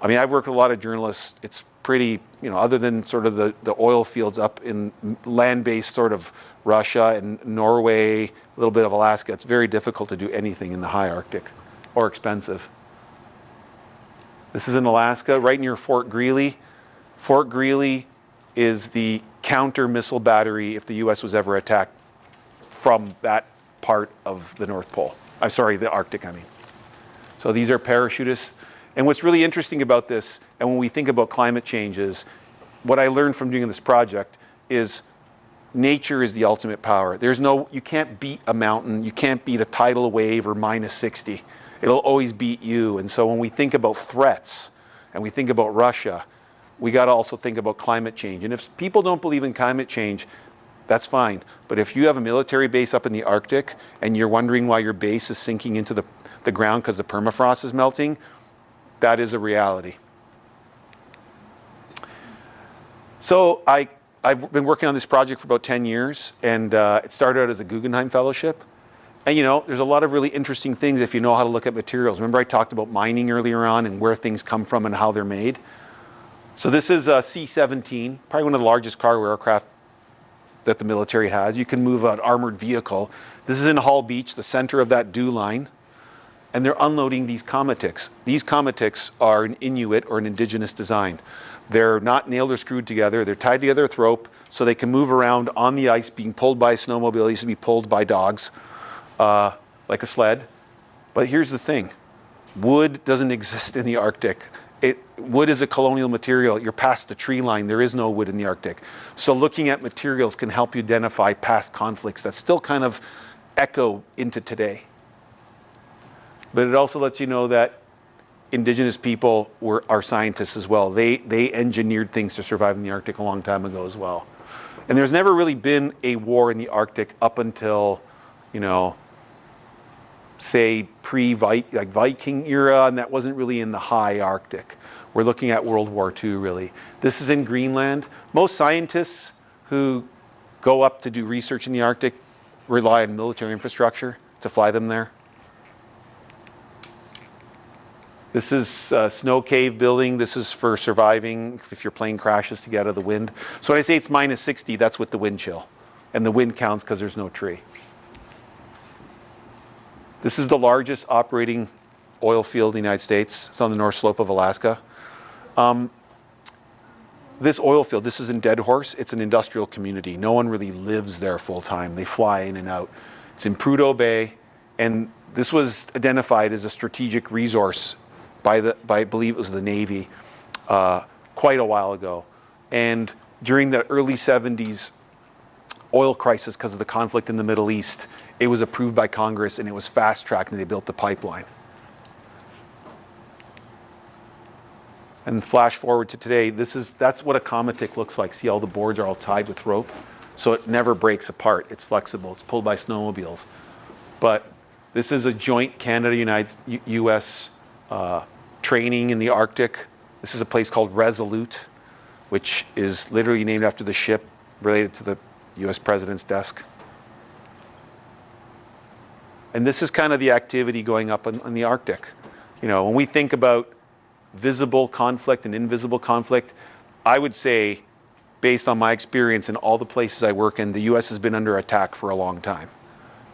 I mean, I've worked with a lot of journalists. It's pretty, you know, other than sort of the oil fields up in land-based sort of Russia and Norway, a little bit of Alaska, it's very difficult to do anything in the high Arctic, or expensive. This is in Alaska, right near Fort Greely. Fort Greely is the counter missile battery if the US was ever attacked from that part of the North Pole. I'm sorry, the Arctic, I mean. So these are parachutists. And what's really interesting about this, and when we think about climate change, is what I learned from doing this project is nature is the ultimate power. There's no, you can't beat a mountain, you can't beat a tidal wave or -60. It'll always beat you. And so when we think about threats and we think about Russia, we got to also think about climate change. And if people don't believe in climate change, that's fine. But if you have a military base up in the Arctic and you're wondering why your base is sinking into the ground because the permafrost is melting, that is a reality. So I've been working on this project for about 10 years, and it started out as a Guggenheim fellowship. And you know, there's a lot of really interesting things if you know how to look at materials. Remember I talked about mining earlier on and where things come from and how they're made? So this is a C-17, probably one of the largest cargo aircraft that the military has. You can move an armored vehicle. This is in Hull Beach, the center of that dew line. And they're unloading these komatiks. These komatiks are an Inuit or an indigenous design. They're not nailed or screwed together. They're tied together with rope so they can move around on the ice, being pulled by a snowmobile. They used to be pulled by dogs, like a sled. But here's the thing. Wood doesn't exist in the Arctic. Wood is a colonial material. You're past the tree line. There is no wood in the Arctic. So looking at materials can help you identify past conflicts that still kind of echo into today. But it also lets you know that indigenous people are scientists as well. They engineered things to survive in the Arctic a long time ago as well. And there's never really been a war in the Arctic up until, you know, say Viking era, and that wasn't really in the high Arctic. We're looking at World War II really. This is in Greenland. Most scientists who go up to do research in the Arctic rely on military infrastructure to fly them there. This is a snow cave building. This is for surviving if your plane crashes to get out of the wind. So when I say it's -60, that's with the wind chill. And the wind counts because there's no tree. This is the largest operating oil field in the United States. It's on the North Slope of Alaska. This oil field, this is in Dead Horse. It's an industrial community. No one really lives there full time. They fly in and out. It's in Prudhoe Bay. And this was identified as a strategic resource by I believe it was the Navy, quite a while ago. And during the early 70s oil crisis, because of the conflict in the Middle East, it was approved by Congress and it was fast-tracked and they built the pipeline. And flash forward to today, that's what a komatik looks like. See, all the boards are all tied with rope, so it never breaks apart. It's flexible. It's pulled by snowmobiles. But this is a joint Canada-US training in the Arctic. This is a place called Resolute, which is literally named after the ship related to the US President's desk. And this is kind of the activity going up in the Arctic. You know, when we think about visible conflict and invisible conflict, I would say, based on my experience in all the places I work in, the US has been under attack for a long time.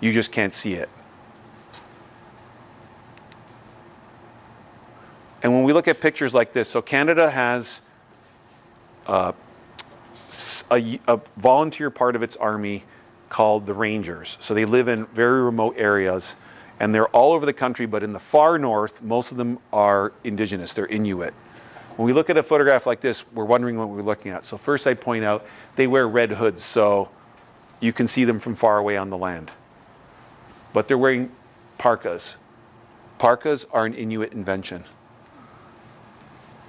You just can't see it. And when we look at pictures like this, so Canada has a volunteer part of its army called the Rangers. So they live in very remote areas, and they're all over the country, but in the far north, most of them are indigenous. They're Inuit. When we look at a photograph like this, we're wondering what we're looking at. So first I point out, they wear red hoods, so you can see them from far away on the land. But they're wearing parkas. Parkas are an Inuit invention.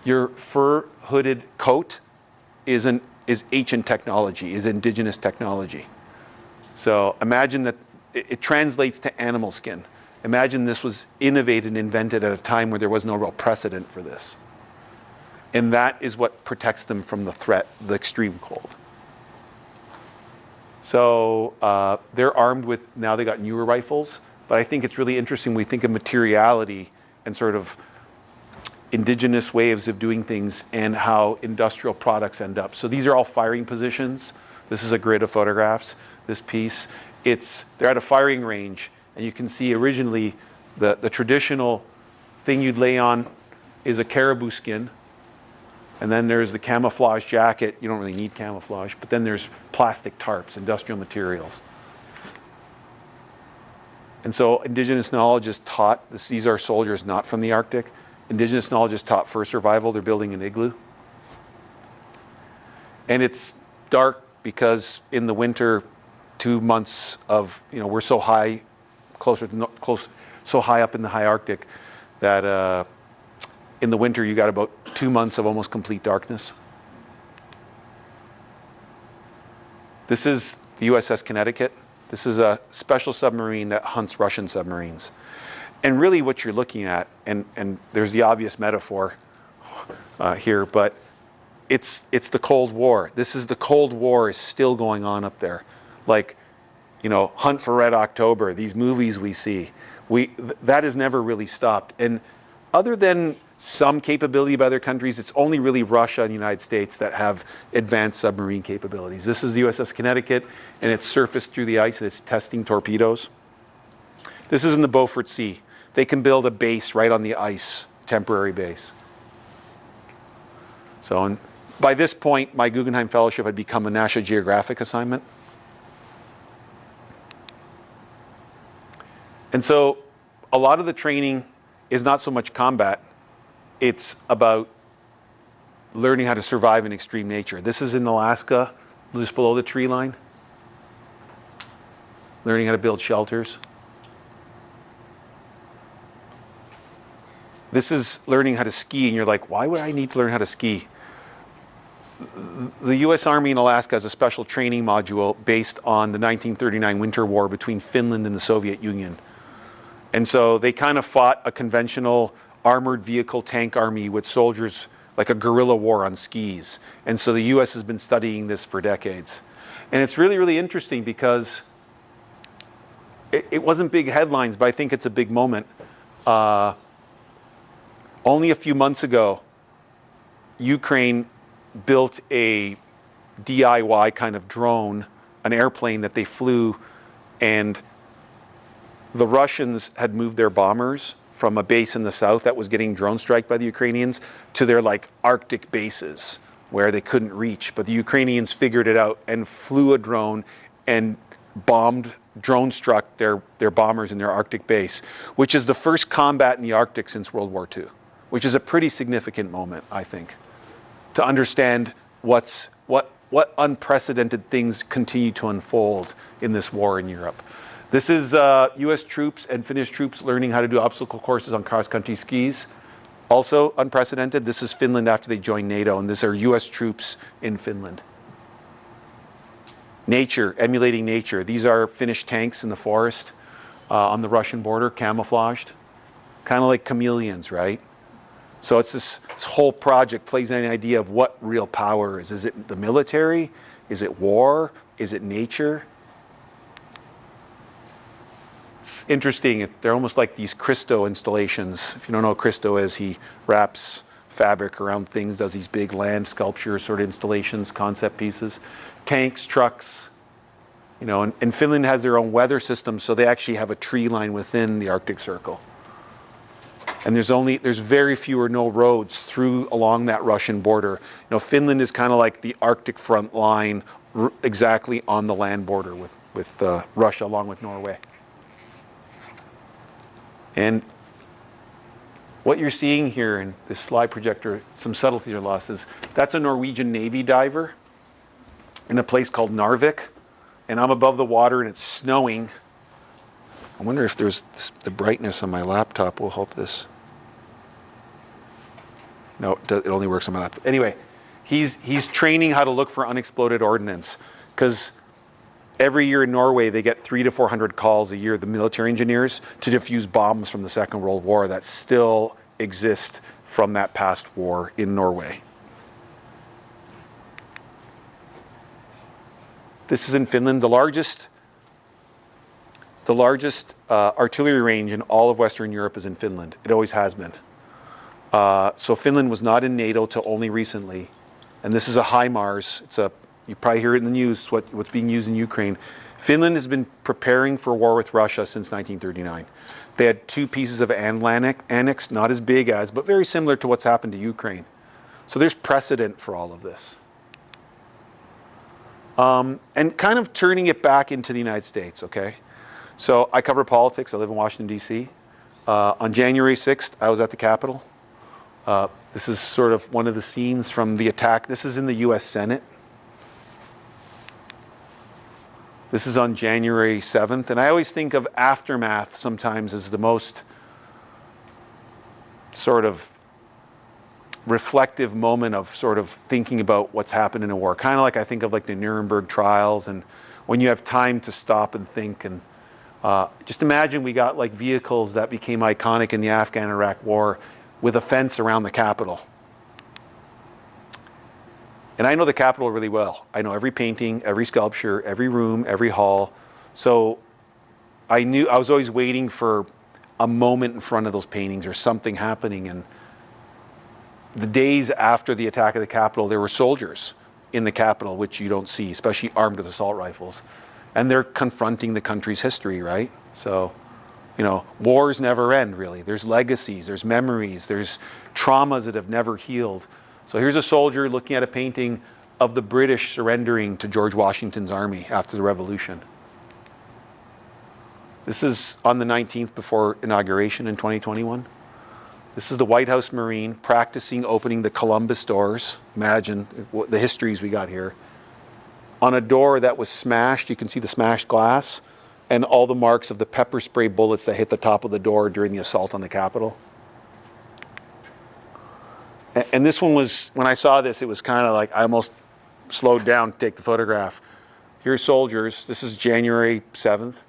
Your fur hooded coat is ancient technology, is indigenous technology. So imagine that it translates to animal skin. Imagine this was innovated and invented at a time where there was no real precedent for this. And that is what protects them from the threat, the extreme cold. So they're armed with, now they got newer rifles, but I think it's really interesting. We think of materiality and sort of indigenous ways of doing things and how industrial products end up. So these are all firing positions. This is a grid of photographs, this piece. They're at a firing range, and you can see originally the traditional thing you'd lay on is a caribou skin. And then there's the camouflage jacket. You don't really need camouflage, but then there's plastic tarps, industrial materials. And so indigenous knowledge is taught, these are soldiers not from the Arctic. Indigenous knowledge is taught for survival. They're building an igloo. And it's dark because in the winter, 2 months of, we're so high, so high up in the high Arctic that in the winter you got about 2 months of almost complete darkness. This is the USS Connecticut. This is a special submarine that hunts Russian submarines. And really what you're looking at, and there's the obvious metaphor here, but it's the Cold War. This is the Cold War is still going on up there. Like, Hunt for Red October, these movies we see, that has never really stopped. And other than some capability by other countries, it's only really Russia and the United States that have advanced submarine capabilities. This is the USS Connecticut, and it's surfaced through the ice, and it's testing torpedoes. This is in the Beaufort Sea. They can build a base right on the ice, temporary base. So and by this point, my Guggenheim Fellowship had become a National Geographic assignment. And so a lot of the training is not so much combat. It's about learning how to survive in extreme nature. This is in Alaska, just below the tree line. Learning how to build shelters. This is learning how to ski, and you're like, why would I need to learn how to ski? The US Army in Alaska has a special training module based on the 1939 Winter War between Finland and the Soviet Union. And so they kind of fought a conventional armored vehicle tank army with soldiers, like a guerrilla war on skis. And so the US has been studying this for decades. And it's really, really interesting because it wasn't big headlines, but I think it's a big moment. Only a few months ago, Ukraine built a DIY kind of drone, an airplane that they flew, and the Russians had moved their bombers from a base in the south that was getting drone striked by the Ukrainians to their Arctic bases where they couldn't reach. But the Ukrainians figured it out and flew a drone and drone struck their bombers in their Arctic base, which is the first combat in the Arctic since World War II, which is a pretty significant moment, I think, to understand what unprecedented things continue to unfold in this war in Europe. This is US troops and Finnish troops learning how to do obstacle courses on cross-country skis. Also unprecedented. This is Finland after they joined NATO, and these are US troops in Finland. Nature, emulating nature. These are Finnish tanks in the forest on the Russian border, camouflaged. Kind of like chameleons, right? So it's this whole project plays on the idea of what real power is. Is it the military? Is it war? Is it nature? It's interesting. They're almost like these Christo installations. If you don't know what Christo is, he wraps fabric around things, does these big land sculpture sort of installations, concept pieces. Tanks, trucks. And Finland has their own weather system, so they actually have a tree line within the Arctic Circle. And there's very few or no roads along that Russian border. Finland is kind of like the Arctic front line, exactly on the land border with Russia, along with Norway. And what you're seeing here in this slide projector, some subtleties are lost, is that's a Norwegian Navy diver in a place called Narvik. And I'm above the water and it's snowing. I wonder if the brightness on my laptop will help this. No, it only works on my laptop. Anyway, he's training how to look for unexploded ordnance. Because Every year in Norway, they get 300 to 400 calls a year, the military engineers, to defuse bombs from the Second World War that still exist from that past war in Norway. This is in Finland, the largest artillery range in all of Western Europe is in Finland. It always has been. So Finland was not in NATO till only recently. And this is a HIMARS. You probably hear it in the news, what's being used in Ukraine. Finland has been preparing for war with Russia since 1939. They had 2 pieces of annex, not as big as, but very similar to what's happened to Ukraine. So there's precedent for all of this. And kind of turning it back into the United States, okay? So I cover politics. I live in Washington, D.C. On January 6th, I was at the Capitol. This is sort of one of the scenes from the attack. This is in the U.S. Senate. This is on January 7th. And I always think of aftermath sometimes as the most sort of reflective moment of sort of thinking about what's happened in a war. Kind of like I think of like the Nuremberg trials, and when you have time to stop and think. And just imagine we got like vehicles that became iconic in the Afghan-Iraq war with a fence around the Capitol. And I know the Capitol really well. I know every painting, every sculpture, every room, every hall. So I was always waiting for a moment in front of those paintings or something happening. And the days after the attack of the Capitol, there were soldiers in the Capitol, which you don't see, especially armed with assault rifles. And they're confronting the country's history, right? So, you know, wars never end, really. There's legacies, there's memories, there's traumas that have never healed. So here's a soldier looking at a painting of the British surrendering to George Washington's army after the Revolution. This is on the 19th before inauguration in 2021. This is the White House Marine practicing opening the Columbus doors. Imagine the histories we got here. On a door that was smashed, you can see the smashed glass and all the marks of the pepper spray bullets that hit the top of the door during the assault on the Capitol. And this one was, when I saw this, it was kind of like I almost slowed down to take the photograph. Here's soldiers. This is January 7th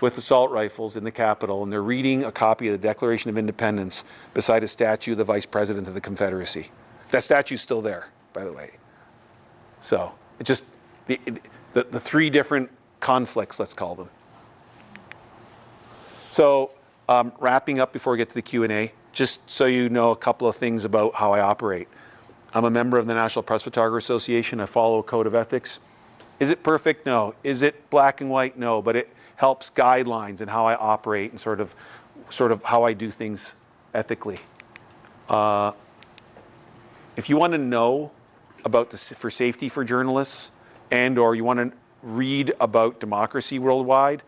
with assault rifles in the Capitol, and they're reading a copy of the Declaration of Independence beside a statue of the Vice President of the Confederacy. That statue's still there, by the way. So it just, the 3 different conflicts, let's call them. So wrapping up before we get to the Q&A, just so you know a couple of things about how I operate. I'm a member of the National Press Photographer Association. I follow a code of ethics. Is it perfect? No. Is it black and white? No. But it helps guidelines in how I operate and sort of how I do things ethically. If you want to know about for safety for journalists, and or you want to read about democracy worldwide,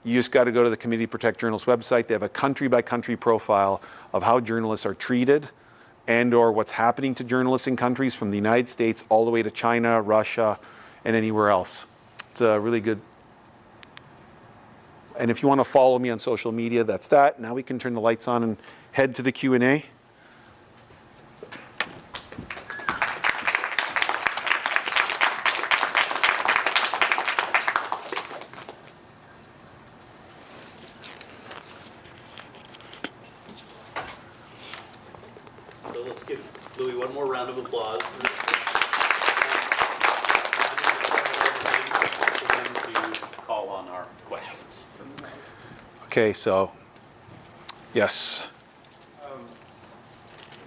you just got to go to the Committee to Protect Journalists website. They have a country-by-country profile of how journalists are treated and or what's happening to journalists in countries from the United States all the way to China, Russia, and anywhere else. It's a really good. And if you want to follow me on social media, that's that. Now we can turn the lights on and head to the Q&A. So let's give Louie one more round of applause. To call on our questions. Okay, so yes.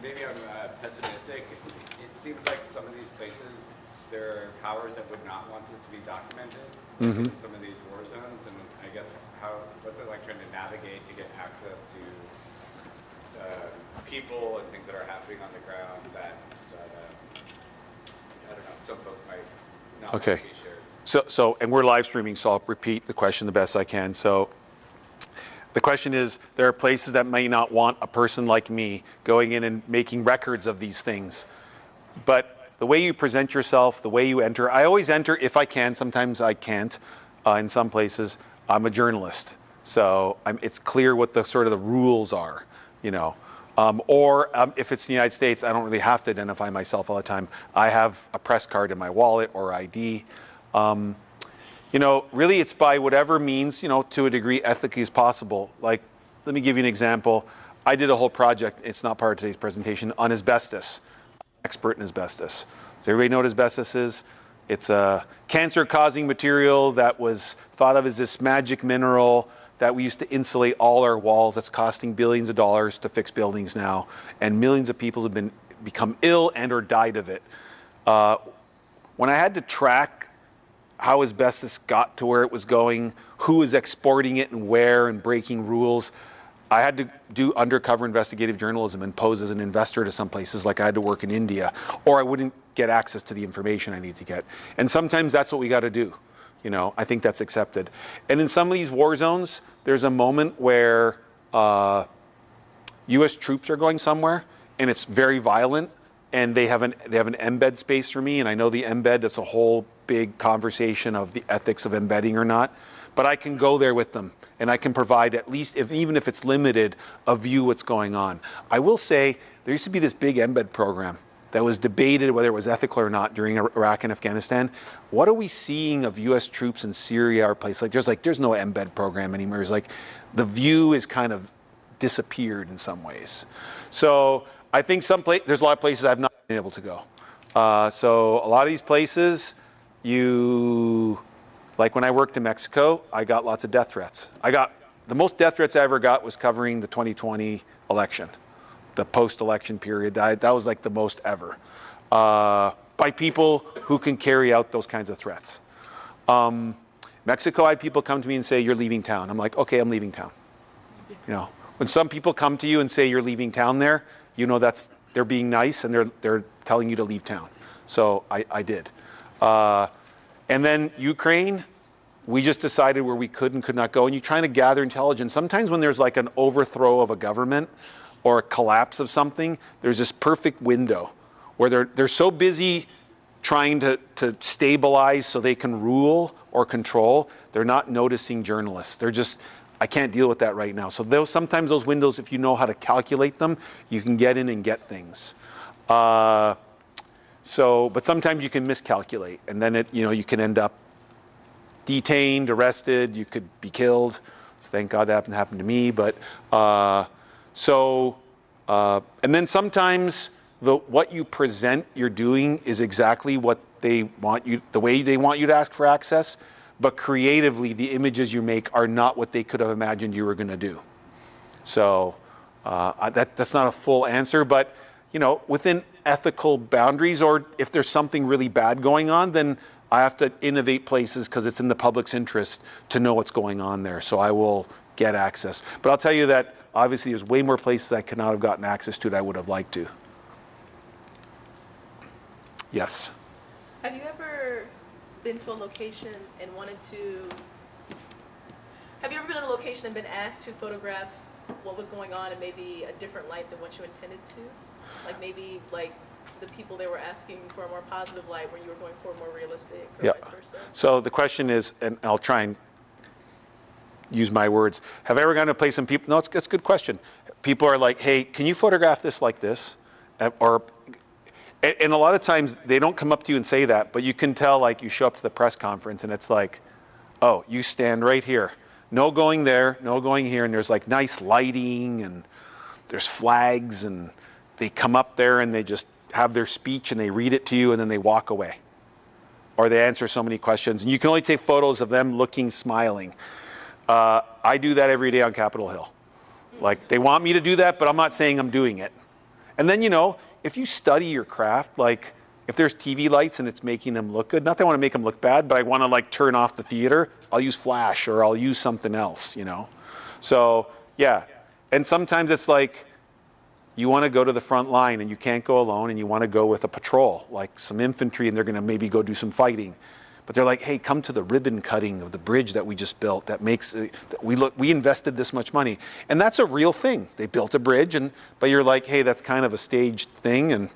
Maybe I'm pessimistic. It seems like some of these places, there are powers that would not want this to be documented in some of these war zones. And I guess what's it like trying to navigate to get access to people and things that are happening on the ground that I don't know, some folks might not want to be shared. So, and we're live streaming, so I'll repeat the question the best I can. So the question is, there are places that may not want a person like me going in and making records of these things. But the way you present yourself, the way you enter, I always enter if I can, sometimes I can't. In some places, I'm a journalist. So it's clear what the sort of the rules are, you know. If it's the United States, I don't really have to identify myself all the time. I have a press card in my wallet or ID. You know, really it's by whatever means, you know, to a degree ethically as possible. Like, let me give you an example. I did a whole project, it's not part of today's presentation, on asbestos. Expert in asbestos. Does everybody know what asbestos is? It's a cancer-causing material that was thought of as this magic mineral that we used to insulate all our walls. That's costing billions of dollars to fix buildings now. And millions of people have become ill and or died of it. When I had to track how asbestos got to where it was going, who was exporting it and where, and breaking rules, I had to do undercover investigative journalism and pose as an investor to some places, like I had to work in India, or I wouldn't get access to the information I need to get. And sometimes that's what we got to do. You know, I think that's accepted. And in some of these war zones, there's a moment where U.S. troops are going somewhere, and it's very violent, and they have an embed space for me, and I know the embed, that's a whole big conversation of the ethics of embedding or not. But I can go there with them, and I can provide at least, even if it's limited, a view what's going on. I will say, there used to be this big embed program that was debated whether it was ethical or not during Iraq and Afghanistan. What are we seeing of U.S. troops in Syria or places there's no embed program anymore. It's like the view is kind of disappeared in some ways. So I think there's a lot of places I've not been able to go. So a lot of these places, like when I worked in Mexico, I got lots of death threats. The most death threats I ever got was covering the 2020 election, the post-election period. That was like the most ever, by people who can carry out those kinds of threats. Mexico, I had people come to me and say, "You're leaving town." I'm like, "Okay, I'm leaving town." You know, when some people come to you and say you're leaving town there, you know they're being nice and they're telling you to leave town. So I did. And then Ukraine, we just decided where we could and could not go. And you're trying to gather intelligence. Sometimes when there's like an overthrow of a government or a collapse of something, there's this perfect window where they're so busy trying to stabilize so they can rule or control, they're not noticing journalists. They're just, I can't deal with that right now. So sometimes those windows, if you know how to calculate them, you can get in and get things. But sometimes you can miscalculate, and then you can end up detained, arrested. You could be killed. So thank God that happened to me. But and then sometimes what you present you're doing is exactly what they want you, the way they want you to ask for access. But creatively, the images you make are not what they could have imagined you were going to do. So that's not a full answer, but within ethical boundaries, or if there's something really bad going on, then I have to innovate places because it's in the public's interest to know what's going on there. So I will get access. But I'll tell you that obviously there's way more places I could not have gotten access to that I would have liked to. Yes. Have you ever been to a location and have you ever been on a location and been asked to photograph what was going on in maybe a different light than what you intended to? Like maybe the people they were asking for a more positive light when you were going for a more realistic, or vice versa? So the question is, and I'll try and use my words, have I ever gone to a place and people, no, it's a good question. People are like, "Hey, can you photograph this like this?" And a lot of times they don't come up to you and say that, but you can tell, like, you show up to the press conference and it's like, "Oh, you stand right here. No going there, no going here." And there's like nice lighting and there's flags, and they come up there and they just have their speech and they read it to you and then they walk away. Or they answer so many questions. And you can only take photos of them looking, smiling. I do that every day on Capitol Hill. Like, they want me to do that, but I'm not saying I'm doing it. And then, if you study your craft, like if there's TV lights and it's making them look good, not that I want to make them look bad, but I want to like turn off the theater, I'll use flash or I'll use something else, So, yeah. And sometimes it's like, you want to go to the front line and you can't go alone, and you want to go with a patrol, like some infantry, and they're going to maybe go do some fighting. But they're like, "Hey, come to the ribbon cutting of the bridge that we just built. That makes we invested this much money." And that's a real thing. They built a bridge, but you're like, "Hey, that's kind of a staged thing, and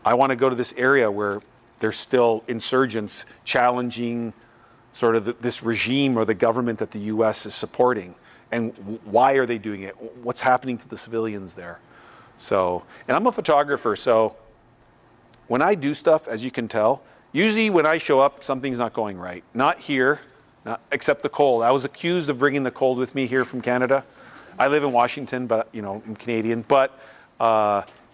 I want to go to this area where there's still insurgents challenging sort of this regime or the government that the U.S. is supporting. And why are they doing it? What's happening to the civilians there?" So, and I'm a photographer, so when I do stuff, as you can tell, usually when I show up, something's not going right. Not here, except the cold. I was accused of bringing the cold with me here from Canada. I live in Washington, but I'm Canadian. But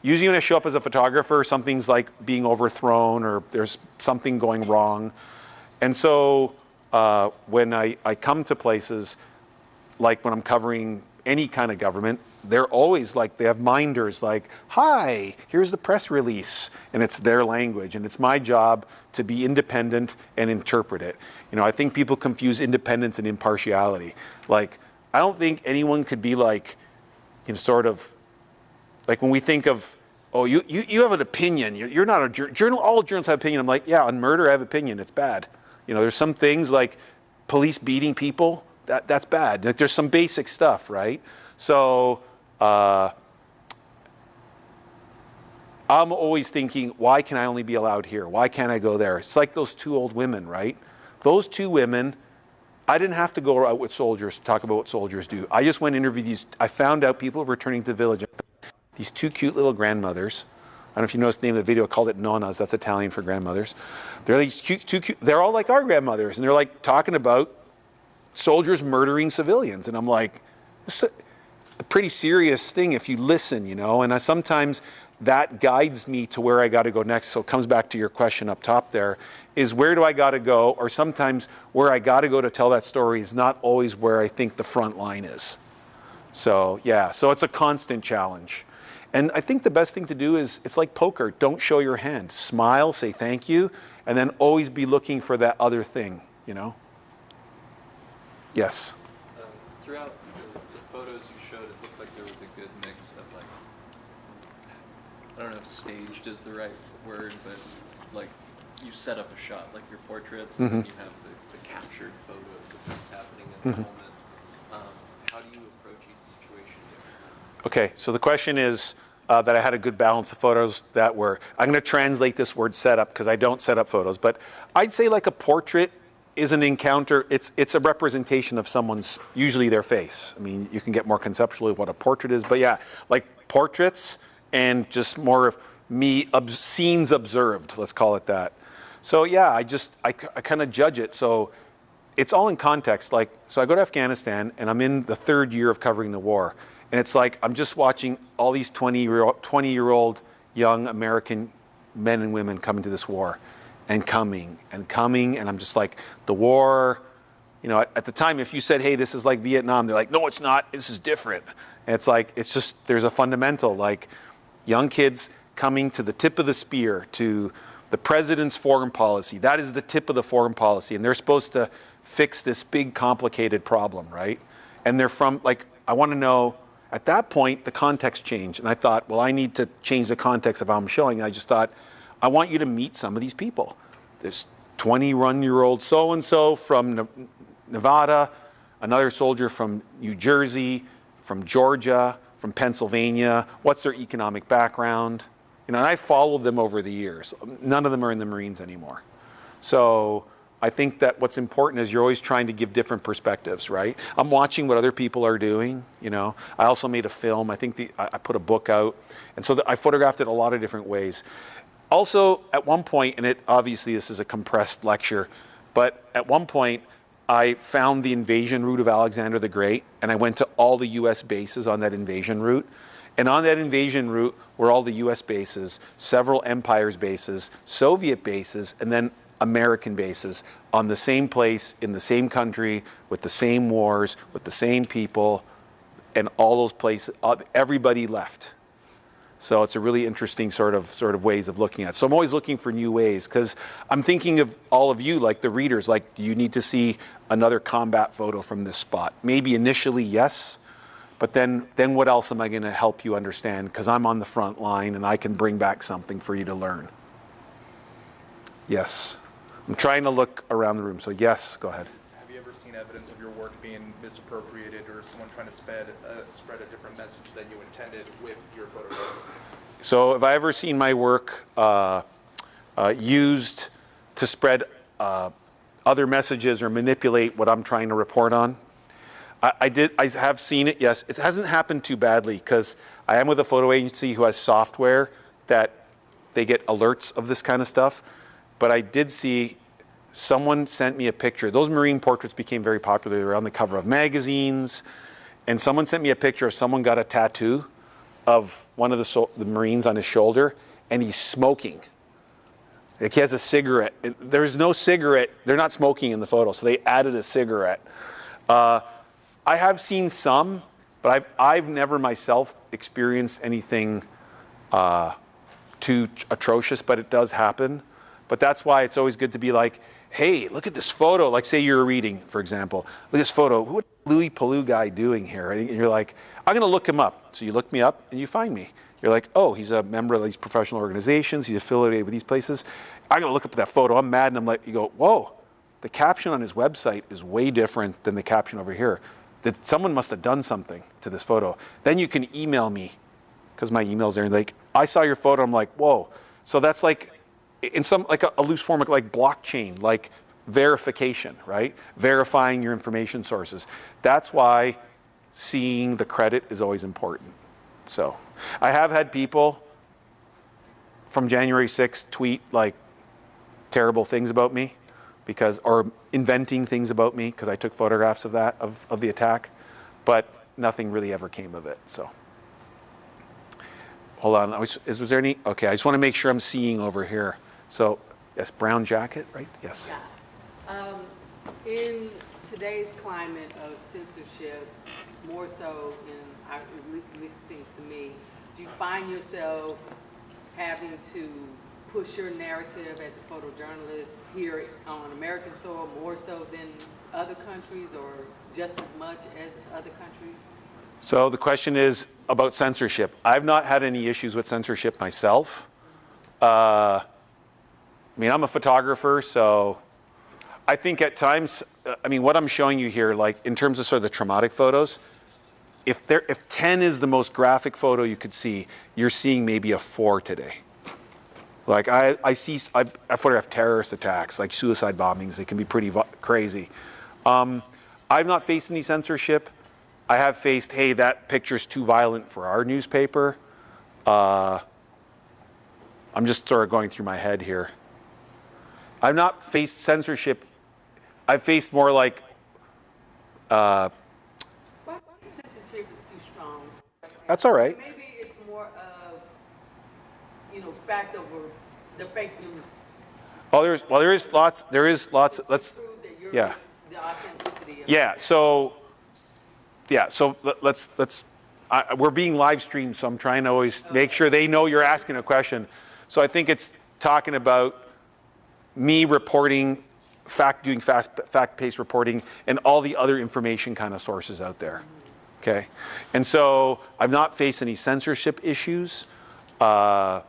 usually when I show up as a photographer, something's like being overthrown or there's something going wrong. And so when I come to places, like when I'm covering any kind of government, they're always like, they have minders like, hi, here's the press release. And it's their language. And it's my job to be independent and interpret it. I think people confuse independence and impartiality. Like, I don't think anyone could be like, sort of, like when we think of, oh, you have an opinion. You're not a journal. All journalists have opinion. I'm like, yeah, on murder, I have opinion. It's bad. There's some things like police beating people. That's bad. Like, there's some basic stuff, right? So I'm always thinking, why can I only be allowed here? Why can't I go there? It's like those two old women, right? Those two women, I didn't have to go out with soldiers to talk about what soldiers do. I just went and interviewed these. I found out people returning to the village. These two cute little grandmothers. I don't know if you noticed the name of the video. I called it Nonnas. That's Italian for grandmothers. They're these cute. They're all like our grandmothers, and they're like talking about soldiers murdering civilians. And I'm like, it's a pretty serious thing if you listen, And sometimes that guides me to where I got to go next. So it comes back to your question up top there, is where do I got to go? Or sometimes where I got to go to tell that story is not always where I think the front line is. So yeah, so it's a constant challenge. And I think the best thing to do is, it's like poker. Don't show your hand. Smile, say thank you, and then always be looking for that other thing, Yes? Throughout the photos you showed, it looked like there was a good mix of like, I don't know if staged is the right word, but like you set up a shot, like your portraits, and then you have the captured photos of what's happening in the moment. How do you approach each situation differently? Okay, so the question is that I had a good balance of photos that were, I'm going to translate this word setup because I don't set up photos, but I'd say like a portrait is an encounter, it's a representation of someone's, usually their face. I mean, you can get more conceptually what a portrait is, but yeah, like portraits and just more of me, scenes observed, let's call it that. So yeah, I kind of judge it. So it's all in context. Like, so I go to Afghanistan and I'm in the third year of covering the war. And it's like, I'm just watching all these 20-year-old young American men and women coming to this war. And coming, and I'm just like, the war, at the time, if you said, hey, this is like Vietnam, they're like, no, it's not, this is different. And it's like, it's just, there's a fundamental, like, young kids coming to the tip of the spear, to the president's foreign policy. That is the tip of the foreign policy, and they're supposed to fix this big, complicated problem, right? And they're from, like, I want to know, at that point, the context changed, and I thought, well, I need to change the context of how I'm showing, and I just thought, I want you to meet some of these people. This 21-year-old so-and-so from Nevada, another soldier from New Jersey, from Georgia, from Pennsylvania. What's their economic background? And I followed them over the years. None of them are in the Marines anymore. So I think that what's important is you're always trying to give different perspectives, right? I'm watching what other people are doing, I also made a film. I think I put a book out. And so I photographed it a lot of different ways. Also, at one point, and obviously this is a compressed lecture, but at one point I found the invasion route of Alexander the Great, and I went to all the US bases on that invasion route. And on that invasion route were all the US bases, several empires bases, Soviet bases, and then American bases on the same place, in the same country, with the same wars, with the same people, and all those places, everybody left. So it's a really interesting sort of ways of looking at it. So I'm always looking for new ways, because I'm thinking of all of you, like the readers, like, do you need to see another combat photo from this spot? Maybe initially, yes, but then what else am I going to help you understand? Because I'm on the front line and I can bring back something for you to learn. Yes. I'm trying to look around the room, so yes, go ahead. Have you ever seen evidence of your work being misappropriated, or someone trying to spread a different message than you intended with your photographs? So have I ever seen my work used to spread other messages or manipulate what I'm trying to report on? I have seen it, yes. It hasn't happened too badly, because I am with a photo agency who has software that they get alerts of this kind of stuff. But I did see someone sent me a picture. Those marine portraits became very popular. They were on the cover of magazines. And someone sent me a picture of someone got a tattoo of one of the Marines on his shoulder, and he's smoking. Like he has a cigarette. There's no cigarette. They're not smoking in the photo, so they added a cigarette. I have seen some, but I've never myself experienced anything too atrocious, but it does happen. But that's why it's always good to be like, hey, look at this photo. Like say you're reading, for example. Look at this photo. What Louie Palu guy doing here? And you're like, I'm going to look him up. So you look me up and you find me. You're like, oh, he's a member of these professional organizations. He's affiliated with these places. I'm going to look up that photo. I'm mad. And I'm like, you go, whoa, the caption on his website is way different than the caption over here. That someone must have done something to this photo. Then you can email me because my email's there. And like, I saw your photo. I'm like, whoa. So that's like in some, like a loose form of like blockchain, like verification, right? Verifying your information sources. That's why seeing the credit is always important. So I have had people from January 6th tweet like terrible things about me because, or inventing things about me because I took photographs of that, of the attack, but nothing really ever came of it, so. Hold on, was there any? Okay, I just want to make sure I'm seeing over here. So, yes, brown jacket, right? Yes. Yes. In today's climate of censorship, more so at least it seems to me, do you find yourself having to push your narrative as a photojournalist here on American soil more so than other countries or just as much as other countries? So the question is about censorship. I've not had any issues with censorship myself. I mean, I'm a photographer, so I think at times, I mean, what I'm showing you here, like in terms of sort of the traumatic photos, if 10 is the most graphic photo you could see, you're seeing maybe a 4 today. Like I photograph terrorist attacks, like suicide bombings. They can be pretty crazy. I've not faced any censorship. I have faced, hey, that picture's too violent for our newspaper. I'm just sort of going through my head here. I've not faced censorship. I've faced more like. Censorship is too strong. That's all right. Maybe it's more of, fact over the fake news. Oh, there is lots. Let's. Prove that you're Yeah. the authenticity of Yeah. So. Yeah. So let's. We're being live streamed, so I'm trying to always make sure they know you're asking a question. So I think it's talking about me reporting, doing fact-based reporting, and all the other information kind of sources out there. Okay, and so I've not faced any censorship issues. There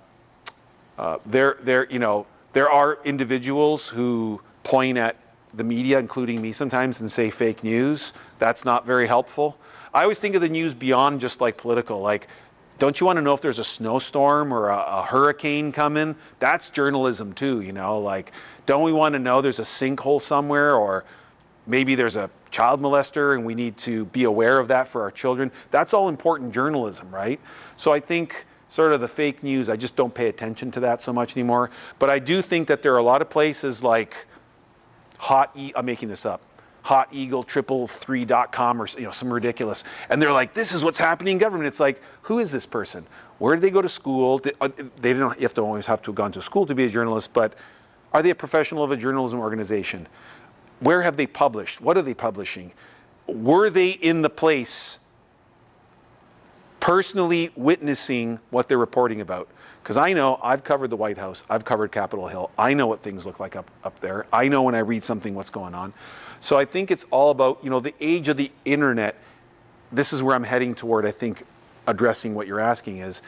are individuals who point at the media, including me sometimes, and say fake news. That's not very helpful. I always think of the news beyond just like political. Like, don't you want to know if there's a snowstorm or a hurricane coming? That's journalism too, Like, don't we want to know there's a sinkhole somewhere, or maybe there's a child molester and we need to be aware of that for our children? That's all important journalism, right? So I think sort of the fake news, I just don't pay attention to that so much anymore. But I do think that there are a lot of places like I'm making this up, hoteagle333.com or some ridiculous, and they're like, this is what's happening in government. It's like, who is this person? Where did they go to school? You have to always have to have gone to school to be a journalist, but are they a professional of a journalism organization? Where have they published? What are they publishing? Were they in the place personally witnessing what they're reporting about? Because I know I've covered the White House, I've covered Capitol Hill, I know what things look like up there. I know when I read something what's going on. So I think it's all about, the age of the internet. This is where I'm heading toward, I think, addressing what you're asking is,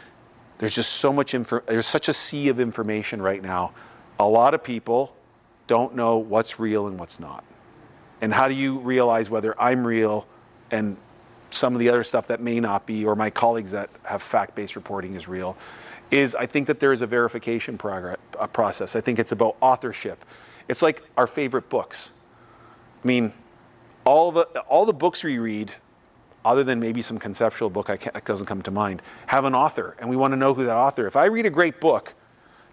there's just so much there's such a sea of information right now. A lot of people don't know what's real and what's not. And how do you realize whether I'm real and some of the other stuff that may not be, or my colleagues that have fact-based reporting is real, is I think that there is a verification process. I think it's about authorship. It's like our favorite books. I mean, all the books we read, other than maybe some conceptual book that doesn't come to mind, have an author, and we want to know who that author is. If I read a great book,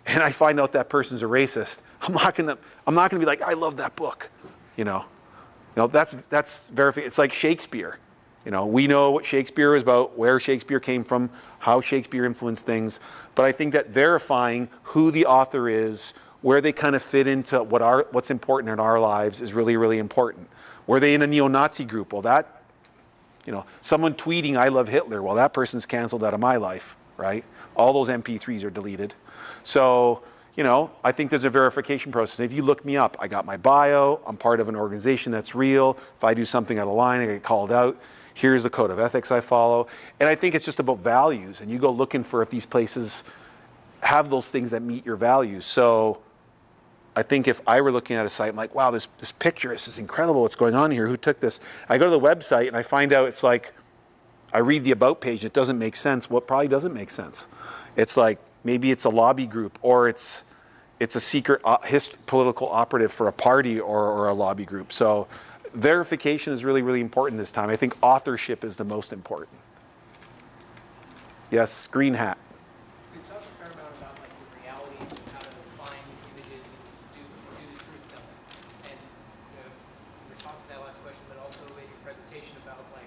and I find out that person's a racist, I'm not gonna be like, I love that book, you know. That's verified. It's like Shakespeare. You know, we know what Shakespeare is about, where Shakespeare came from, how Shakespeare influenced things. But I think that verifying who the author is, where they kind of fit into what's important in our lives is really, really important. Were they in a neo-Nazi group? Well, that, you know, someone tweeting, I love Hitler. Well, that person's canceled out of my life, right? All those MP3s are deleted. So, you know, I think there's a verification process. If you look me up, I got my bio, I'm part of an organization that's real. If I do something out of line, I get called out. Here's the code of ethics I follow. And I think it's just about values. And you go looking for if these places have those things that meet your values. So I think if I were looking at a site, I'm like, wow, this picture, this is incredible. What's going on here? Who took this? I go to the website and I find out it's like, I read the about page. It doesn't make sense. Well, it probably doesn't make sense. It's like, maybe it's a lobby group, or it's a secret political operative for a party or a lobby group. So verification is really, really important this time. I think authorship is the most important. Yes, green hat. So you talked a fair amount about like the realities of how to find images and do the truth telling. And in response to that last question, but also in your presentation about like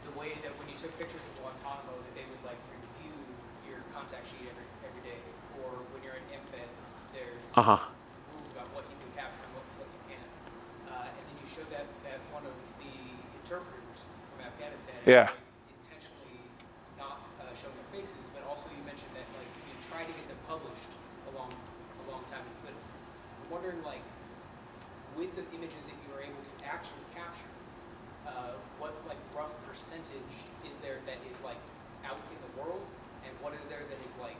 the way that when you took pictures of Guantanamo, that they would like review your contact sheet every day, or when you're in embeds, there's rules about what you can capture and what you can't. And then you showed that one of the interpreters from Afghanistan intentionally not showing their faces, but also you mentioned that like you tried to get them published a long time. But I'm wondering, like, with the images that you were able to actually capture, what like rough percentage is there that is like out in the world, and what is there that is like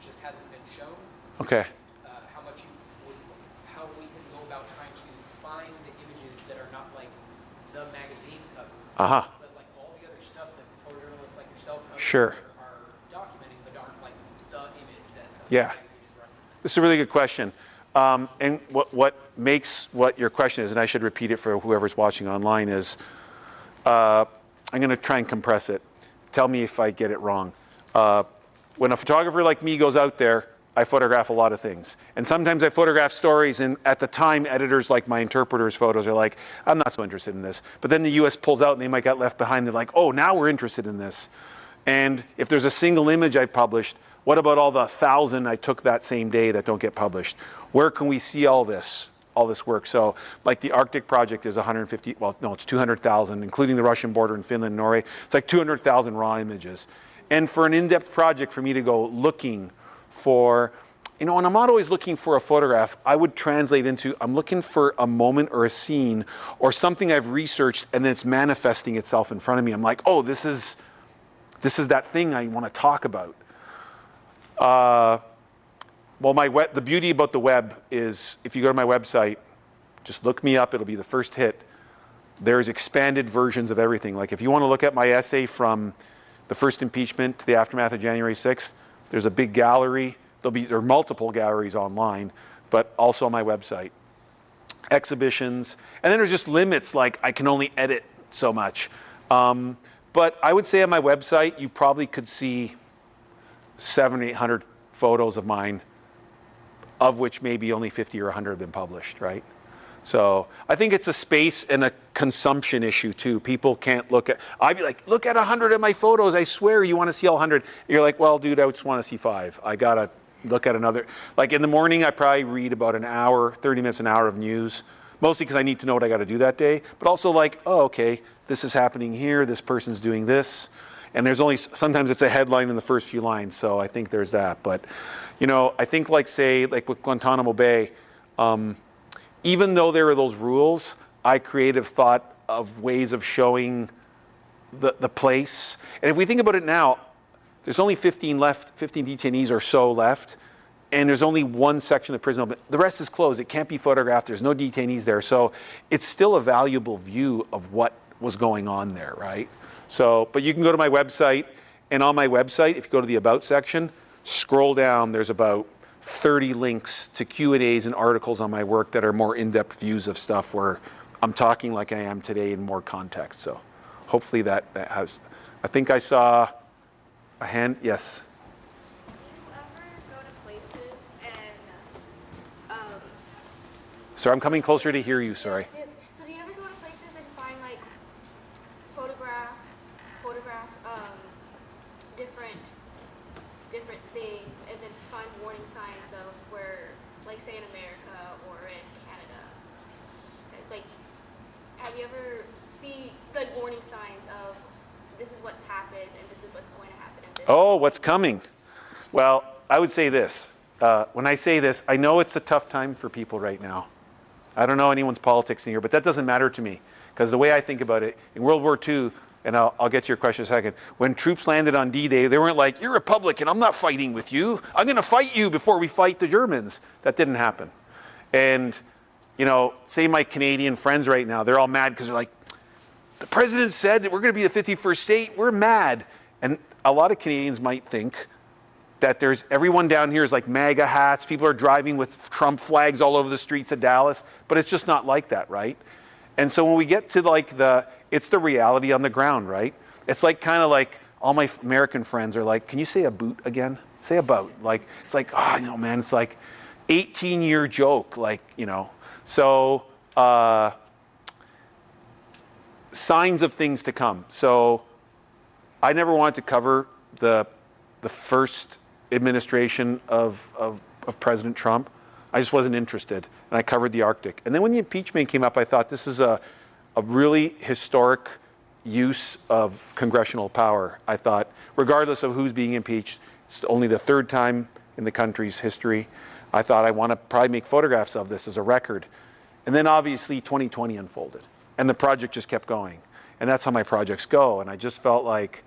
just hasn't been shown? Okay. How we can go about trying to find the images that are not like the magazine cover, but like all the other stuff that photojournalists like yourself are documenting, but aren't like the image that the magazine is running. This is a really good question. And what makes what your question is, and I should repeat it for whoever's watching online, is I'm going to try and compress it. Tell me if I get it wrong. When a photographer like me goes out there, I photograph a lot of things. And sometimes I photograph stories, and at the time, editors like my interpreters' photos are like, I'm not so interested in this. But then the US pulls out and they might get left behind. They're like, oh, now we're interested in this. And if there's a single image I published, what about all the 1,000 I took that same day that don't get published? Where can we see all this work? So like the Arctic project is 150, well, no, it's 200,000, including the Russian border in Finland and Norway. It's like 200,000 raw images. And for an in-depth project, for me to go looking for, you know, and I'm not always looking for a photograph, I would translate into, I'm looking for a moment or a scene or something I've researched and then it's manifesting itself in front of me. I'm like, oh, this is that thing I want to talk about. Well, the beauty about the web is if you go to my website, just look me up, it'll be the first hit. There's expanded versions of everything. Like if you want to look at my essay from the first impeachment to the aftermath of January 6th, there's a big gallery. There are multiple galleries online, but also on my website. Exhibitions, and then there's just limits, like I can only edit so much. But I would say on my website, you probably could see 700 or 800 photos of mine, of which maybe only 50 or 100 have been published, right? So I think it's a space and a consumption issue too. People can't look at, I'd be like, look at 100 of my photos, I swear you want to see all 100. You're like, well, dude, I just want to see 5. I gotta look at another. Like in the morning, I probably read about an hour, 30 minutes, an hour of news, mostly because I need to know what I got to do that day, but also like, oh, okay, this is happening here, this person's doing this. And there's only, sometimes it's a headline in the first few lines, so I think there's that. But, you know, I think like say, like with Guantanamo Bay, even though there are those rules, I creative thought of ways of showing the place. And if we think about it now, there's only 15 left, 15 detainees or so left, and there's only one section of the prison open. The rest is closed. It can't be photographed. There's no detainees there. So it's still a valuable view of what was going on there, right? So, but you can go to my website, and on my website, if you go to the About section, scroll down, there's about 30 links to Q&As and articles on my work that are more in-depth views of stuff where I'm talking like I am today in more context. So hopefully that has, I think I saw a hand, yes. Do you ever go to places Sorry, I'm coming closer to hear you, sorry. Yes, yes. So do you ever go to places and find like photographs, different things, and then find warning signs of where, like say in America or in Canada, like have you ever see like warning signs of this is what's happened and this is what's going to happen? And this Oh, what's coming? Well, I would say this. When I say this, I know it's a tough time for people right now. I don't know anyone's politics in here, but that doesn't matter to me. Because the way I think about it, in World War II, and I'll get to your question in a second, when troops landed on D-Day, they weren't like, you're Republican, I'm not fighting with you. I'm going to fight you before we fight the Germans. That didn't happen. And, you know, say my Canadian friends right now, they're all mad because they're like, the president said that we're going to be the 51st state. We're mad. And a lot of Canadians might think that there's everyone down here is like MAGA hats. People are driving with Trump flags all over the streets of Dallas, but it's just not like that, right? And so when we get to like it's the reality on the ground, right? It's like kind of like all my American friends are like, can you say a boot again? Say a boat. Like, it's like, oh, you know, man, it's like 18-year joke, like, you know. So signs of things to come. So I never wanted to cover the first administration of President Trump. I just wasn't interested, and I covered the Arctic. And then when the impeachment came up, I thought this is a really historic use of congressional power. I thought, regardless of who's being impeached, it's only the third time in the country's history. I thought I want to probably make photographs of this as a record. And then obviously 2020 unfolded, and the project just kept going. And that's how my projects go. And I just felt like,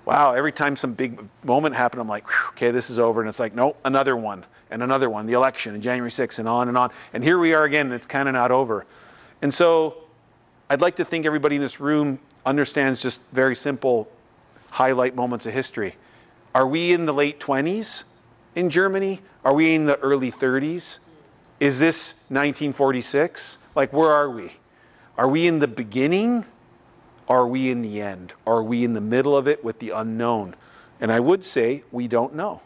wow, every time some big moment happened, I'm like, okay, this is over. And it's like, no, another one, and another one, the election, and January 6th, and on and on. And here we are again, and it's kind of not over. And so I'd like to think everybody in this room understands just very simple highlight moments of history. Are we in the late 20s in Germany? Are we in the early 30s? Is this 1946? Like, where are we? Are we in the beginning? Are we in the end? Are we in the middle of it with the unknown? And I would say we don't know.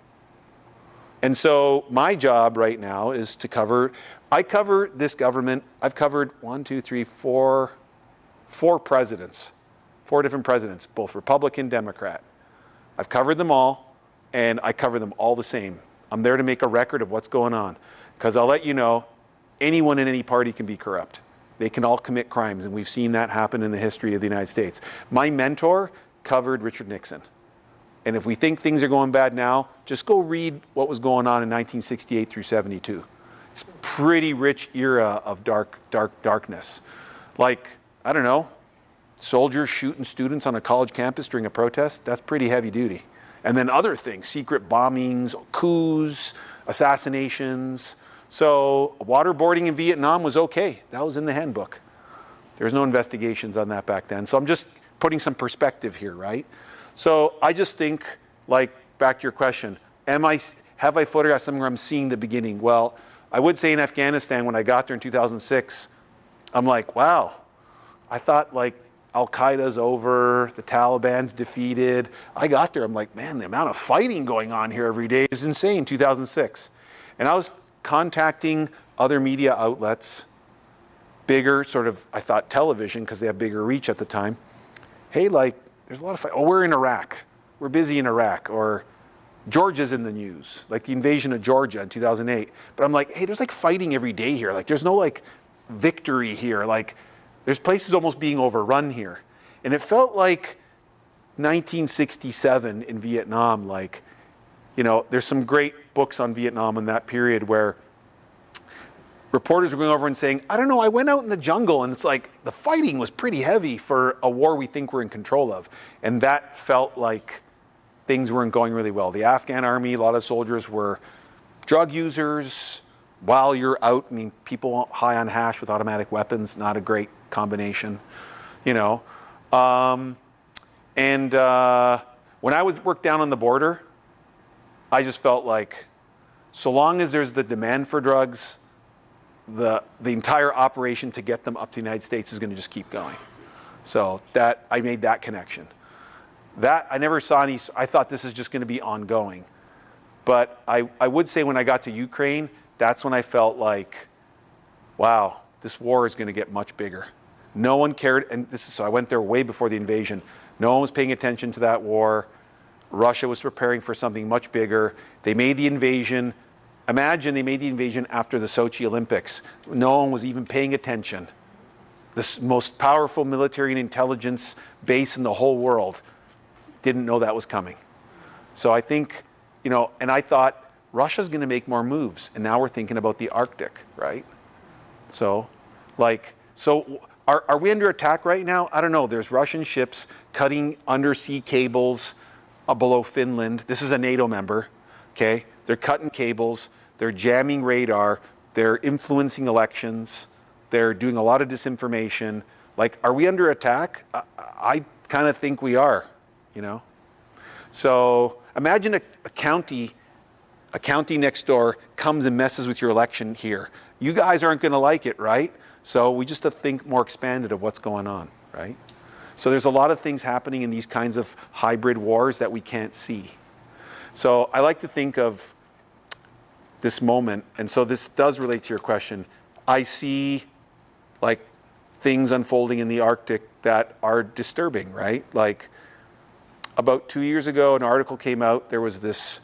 And so my job right now is to I cover this government. I've covered four presidents, 4 different presidents, both Republican, Democrat. I've covered them all, and I cover them all the same. I'm there to make a record of what's going on. Because I'll let you know, anyone in any party can be corrupt. They can all commit crimes, and we've seen that happen in the history of the United States. My mentor covered Richard Nixon. And if we think things are going bad now, just go read what was going on in 1968 through 72. It's a pretty rich era of darkness. Like, I don't know, soldiers shooting students on a college campus during a protest, that's pretty heavy duty. And then other things, secret bombings, coups, assassinations. So waterboarding in Vietnam was okay. That was in the handbook. There was no investigations on that back then. So I'm just putting some perspective here, right? So I just think, like, back to your question, have I photographed something where I'm seeing the beginning? Well, I would say in Afghanistan, when I got there in 2006, I'm like, wow, I thought like Al-Qaeda's over, the Taliban's defeated. I got there, I'm like, man, the amount of fighting going on here every day is insane, 2006. And I was contacting other media outlets, bigger sort of, I thought television, because they have bigger reach at the time. Hey, like, there's a lot of fight. Oh, we're in Iraq. We're busy in Iraq. Or Georgia's in the news, like the invasion of Georgia in 2008. But I'm like, hey, there's like fighting every day here. Like, there's no like victory here. Like, there's places almost being overrun here. And it felt like 1967 in Vietnam. Like, you know, there's some great books on Vietnam in that period where reporters were going over and saying, I don't know, I went out in the jungle and it's like the fighting was pretty heavy for a war we think we're in control of. And that felt like things weren't going really well. The Afghan army, a lot of soldiers were drug users. While you're out, I mean, people high on hash with automatic weapons, not a great combination, you know. When I would work down on the border, I just felt like so long as there's the demand for drugs, the entire operation to get them up to the United States is going to just keep going. So that I made that connection. That I never saw any. I thought this is just going to be ongoing. But I would say when I got to Ukraine, that's when I felt like, wow, this war is going to get much bigger. No one cared, and so I went there way before the invasion. No one was paying attention to that war. Russia was preparing for something much bigger. They made the invasion. Imagine they made the invasion after the Sochi Olympics. No one was even paying attention. The most powerful military and intelligence base in the whole world didn't know that was coming. So I think, and I thought Russia's going to make more moves, and now we're thinking about the Arctic, right? So, are we under attack right now? I don't know. There's Russian ships cutting undersea cables below Finland. This is a NATO member, okay? They're cutting cables. They're jamming radar. They're influencing elections. They're doing a lot of disinformation. Like, are we under attack? I kind of think we are, So imagine a county next door comes and messes with your election here. You guys aren't going to like it, right? So we just have to think more expanded of what's going on, right? So there's a lot of things happening in these kinds of hybrid wars that we can't see. So I like to think of this moment, and so this does relate to your question. I see like things unfolding in the Arctic that are disturbing, right? Like about 2 years ago, an article came out. There was this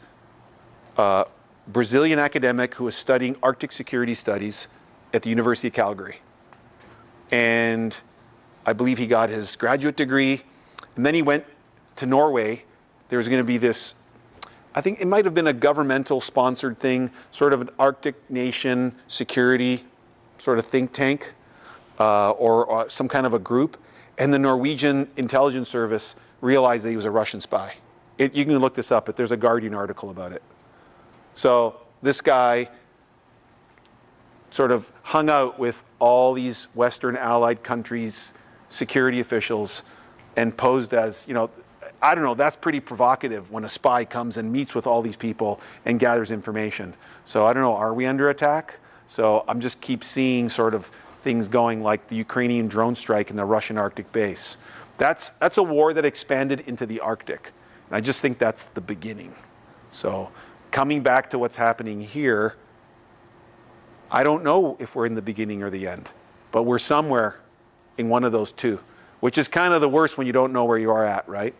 Brazilian academic who was studying Arctic security studies at the University of Calgary. And I believe he got his graduate degree. And then he went to Norway. There was going to be this, I think it might have been a governmental sponsored thing, sort of an Arctic nation security sort of think tank or some kind of a group. And the Norwegian intelligence service realized that he was a Russian spy. You can look this up, but there's a Guardian article about it. So this guy sort of hung out with all these Western allied countries' security officials and posed as, I don't know, that's pretty provocative when a spy comes and meets with all these people and gathers information. So I don't know, are we under attack? So I'm just keep seeing sort of things going like the Ukrainian drone strike in the Russian Arctic base. That's a war that expanded into the Arctic. And I just think that's the beginning. So coming back to what's happening here, I don't know if we're in the beginning or the end, but we're somewhere in one of those two, which is kind of the worst when you don't know where you are at, right?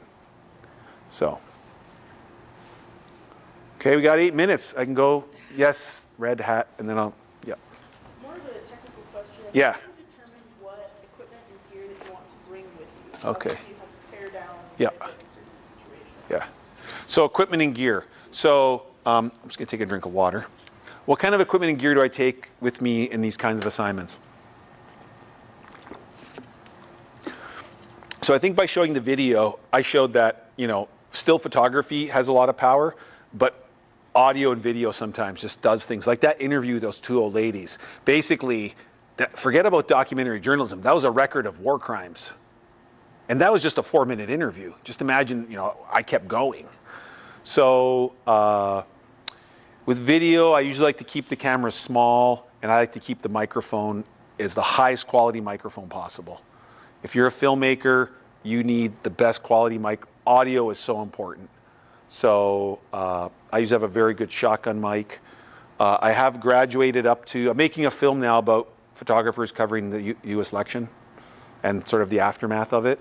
So, okay, we got 8 minutes. I can go, yes, red hat, and then I'll, yeah. More of a technical question. Yeah. How do you determine what equipment and gear that you want to bring with you? Okay. Obviously, you have to pare down Yeah. in certain situations. Yeah. So equipment and gear. So I'm just going to take a drink of water. What kind of equipment and gear do I take with me in these kinds of assignments? So I think by showing the video, I showed that, still photography has a lot of power, but audio and video sometimes just does things. Like that interview with those two old ladies. Basically, forget about documentary journalism. That was a record of war crimes. And that was just a 4-minute interview. Just imagine, I kept going. So with video, I usually like to keep the camera small, and I like to keep the microphone as the highest quality microphone possible. If you're a filmmaker, you need the best quality mic. Audio is so important. So I usually have a very good shotgun mic. I have graduated up to, I'm making a film now about photographers covering the US election and sort of the aftermath of it.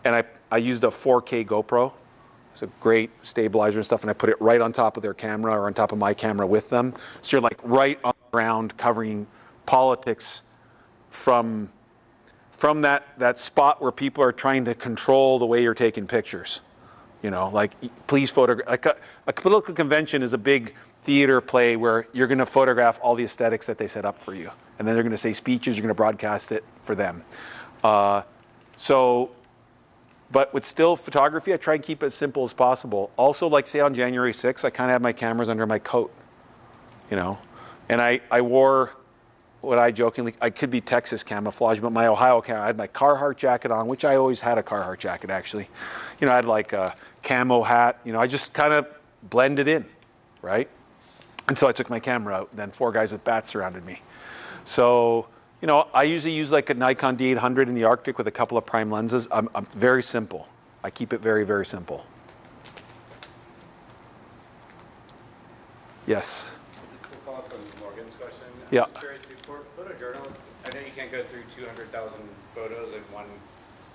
And I used a 4K GoPro. It's a great stabilizer and stuff, and I put it right on top of their camera or on top of my camera with them. So you're like right on the ground covering politics from that spot where people are trying to control the way you're taking pictures. Like please photograph. Like a political convention is a big theater play where you're going to photograph all the aesthetics that they set up for you. And then they're going to say speeches, you're going to broadcast it for them. But with still photography, I try and keep it as simple as possible. Also, like say on January 6th, I kind of have my cameras under my coat, And I wore what I jokingly, I could be Texas camouflage, but my Ohio camera, I had my Carhartt jacket on, which I always had a Carhartt jacket actually. I had like a camo hat, I just kind of blended in, right? Until I took my camera out, then 4 guys with bats surrounded me. So, I usually use like a Nikon D800 in the Arctic with a couple of prime lenses. I'm very simple. I keep it very, very simple. Yes? To follow up on Morgan's question, Yeah. I'm just curious, for photojournalists, can't go through 200,000 photos in one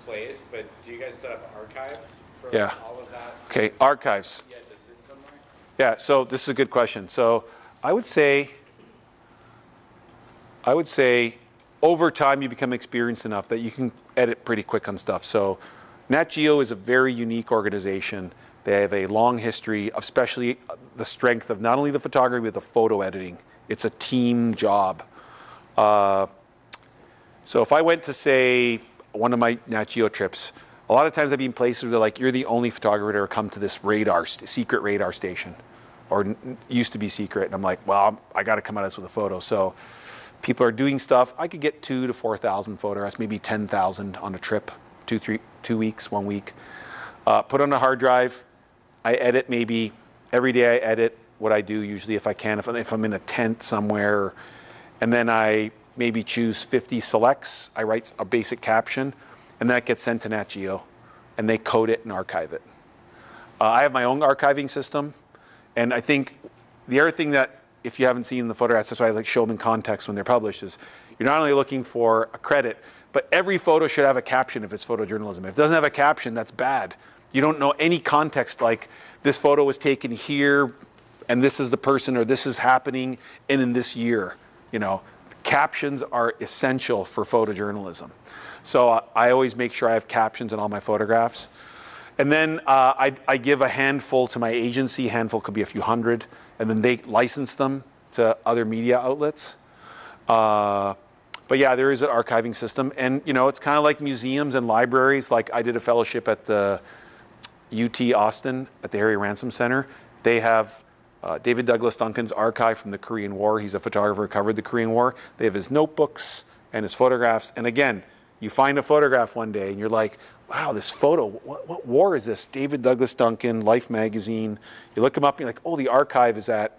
place, but do you guys set up archives for Yeah. all of that? Okay, archives. Yeah, to sit somewhere? Yeah, so this is a good question. So I would say over time you become experienced enough that you can edit pretty quick on stuff. So Nat Geo is a very unique organization. They have a long history of especially the strength of not only the photography, but the photo editing. It's a team job. So if I went to, say, one of my Nat Geo trips, a lot of times I've been places where they're like, you're the only photographer to ever come to this secret radar station, or used to be secret. And I'm like, well, I got to come at us with a photo. So people are doing stuff. I could get 2,000 to 4,000 photographs, maybe 10,000 on a trip, 2 weeks, 1 week. Put on a hard drive. I edit maybe every day. I edit what I do usually if I can, if I'm in a tent somewhere, and then I maybe choose 50 selects. I write a basic caption, and that gets sent to Nat Geo, and they code it and archive it. I have my own archiving system, and I think the other thing that, if you haven't seen the photographs, that's why I like show them in context when they're published, is you're not only looking for a credit, but every photo should have a caption if it's photojournalism. If it doesn't have a caption, that's bad. You don't know any context, like this photo was taken here, and this is the person, or this is happening in this year. You know, captions are essential for photojournalism. So I always make sure I have captions in all my photographs. And then I give a handful to my agency. Handful could be a few hundred, and then they license them to other media outlets. But yeah, there is an archiving system, and you know, it's kind of like museums and libraries. Like I did a fellowship at the UT Austin at the Harry Ransom Center. They have David Douglas Duncan's archive from the Korean War. He's a photographer who covered the Korean War. They have his notebooks and his photographs. And again, you find a photograph one day and you're like, wow, this photo, what war is this? David Douglas Duncan, Life magazine. You look him up and you're like, oh, the archive is at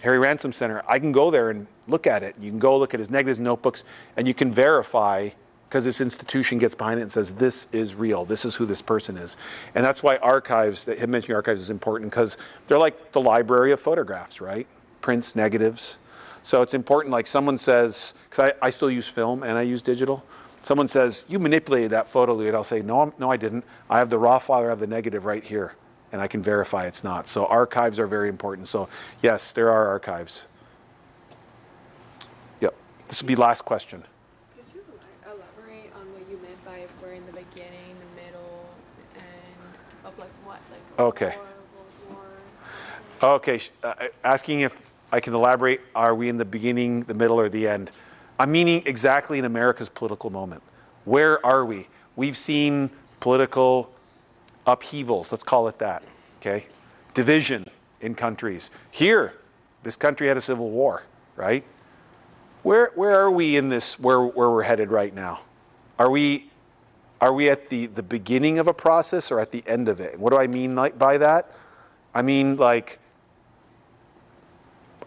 Harry Ransom Center. I can go there and look at it. You can go look at his negatives, notebooks, and you can verify, because this institution gets behind it and says, this is real, this is who this person is. And that's why archives, that him mentioning archives is important, because they're like the library of photographs, right? Prints, negatives. So it's important, like someone says, because I still use film and I use digital. Someone says, you manipulated that photo, Louie, and I'll say, no, I didn't. I have the raw file, I have the negative right here, and I can verify it's not. So archives are very important. So yes, there are archives. Yep, this will be last question. Could you elaborate on what you meant by if we're in the beginning, the middle, and of like what? Like Okay. World War? Okay, asking if I can elaborate, are we in the beginning, the middle, or the end? I'm meaning exactly in America's political moment. Where are we? We've seen political upheavals, let's call it that, okay? Division in countries. Here, this country had a civil war, right? Where are we in this, where we're headed right now? Are we at the beginning of a process or at the end of it? What do I mean by that? I mean, like,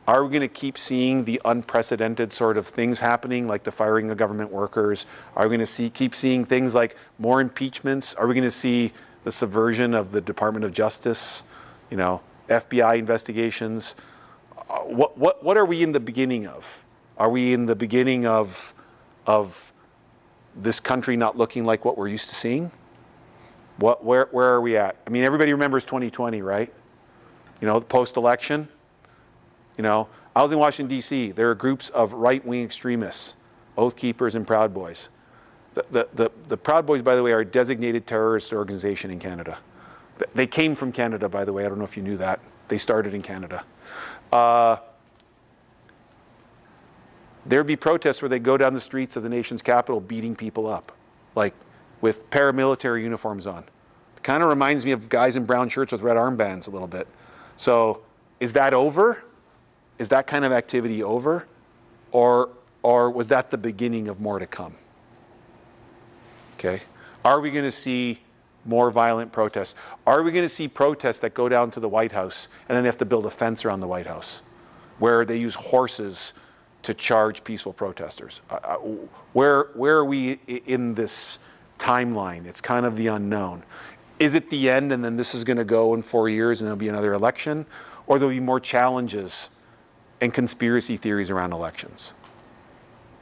are we going to keep seeing the unprecedented sort of things happening, like the firing of government workers? Are we going to keep seeing things like more impeachments? Are we going to see the subversion of the Department of Justice, you know, FBI investigations? What are we in the beginning of? Are we in the beginning of this country not looking like what we're used to seeing? Where are we at? I mean, everybody remembers 2020, right? You know, the post-election. You know, I was in Washington, D.C. There are groups of right-wing extremists, Oath Keepers and Proud Boys. The Proud Boys, by the way, are a designated terrorist organization in Canada. They came from Canada, by the way. I don't know if you knew that. They started in Canada. There'd be protests where they go down the streets of the nation's capital beating people up, like with paramilitary uniforms on. It kind of reminds me of guys in brown shirts with red armbands a little bit. So is that over? Is that kind of activity over? Or was that the beginning of more to come? Okay. Are we going to see more violent protests? Are we going to see protests that go down to the White House and then they have to build a fence around the White House where they use horses to charge peaceful protesters? Where are we in this timeline? It's kind of the unknown. Is it the end and then this is going to go in 4 years and there'll be another election? Or there'll be more challenges and conspiracy theories around elections?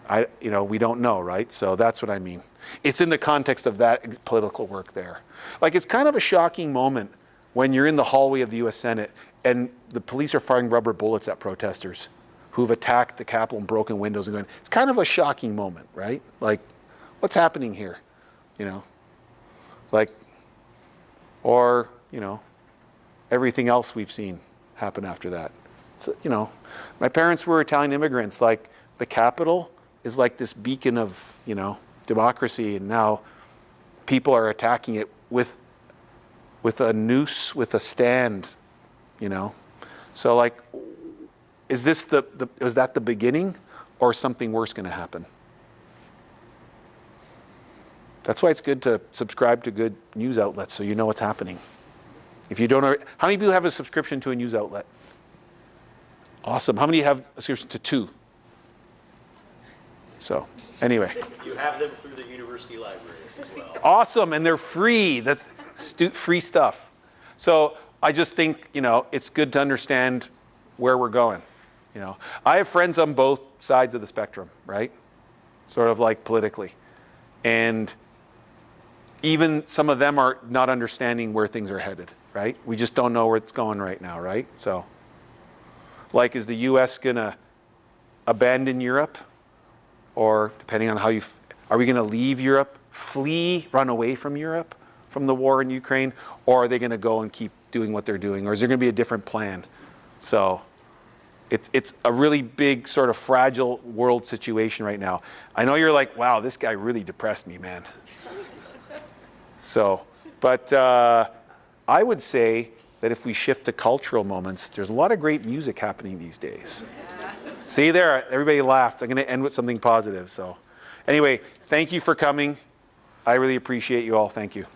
we don't know, right? So that's what I mean. It's in the context of that political work there. Like, it's kind of a shocking moment when you're in the hallway of the US Senate and the police are firing rubber bullets at protesters who've attacked the Capitol and broken windows and going, it's kind of a shocking moment, right? Like, what's happening here? Like, or, everything else we've seen happen after that. So, my parents were Italian immigrants. Like, the Capitol is like this beacon of, democracy, and now people are attacking it with a noose, with a stand, So, like, is that the beginning, or is something worse going to happen? That's why it's good to subscribe to good news outlets so you know what's happening. If you don't know, how many people have a subscription to a news outlet? Awesome. How many have a subscription to 2? So, anyway. You have them through the university libraries as well. Awesome, and they're free. That's free stuff. So I just think, it's good to understand where we're going. I have friends on both sides of the spectrum, right? Sort of like politically. And even some of them are not understanding where things are headed, right? We just don't know where it's going right now, right? So, like, is the US gonna abandon Europe? Or depending on how are we gonna leave Europe, flee, run away from Europe, from the war in Ukraine? Or are they gonna go and keep doing what they're doing? Or is there gonna be a different plan? So, it's a really big, sort of fragile world situation right now. I know you're like, wow, this guy really depressed me, man. So, but I would say that if we shift to cultural moments, there's a lot of great music happening these days. See there, everybody laughed. I'm going to end with something positive. So, anyway, thank you for coming. I really appreciate you all. Thank you.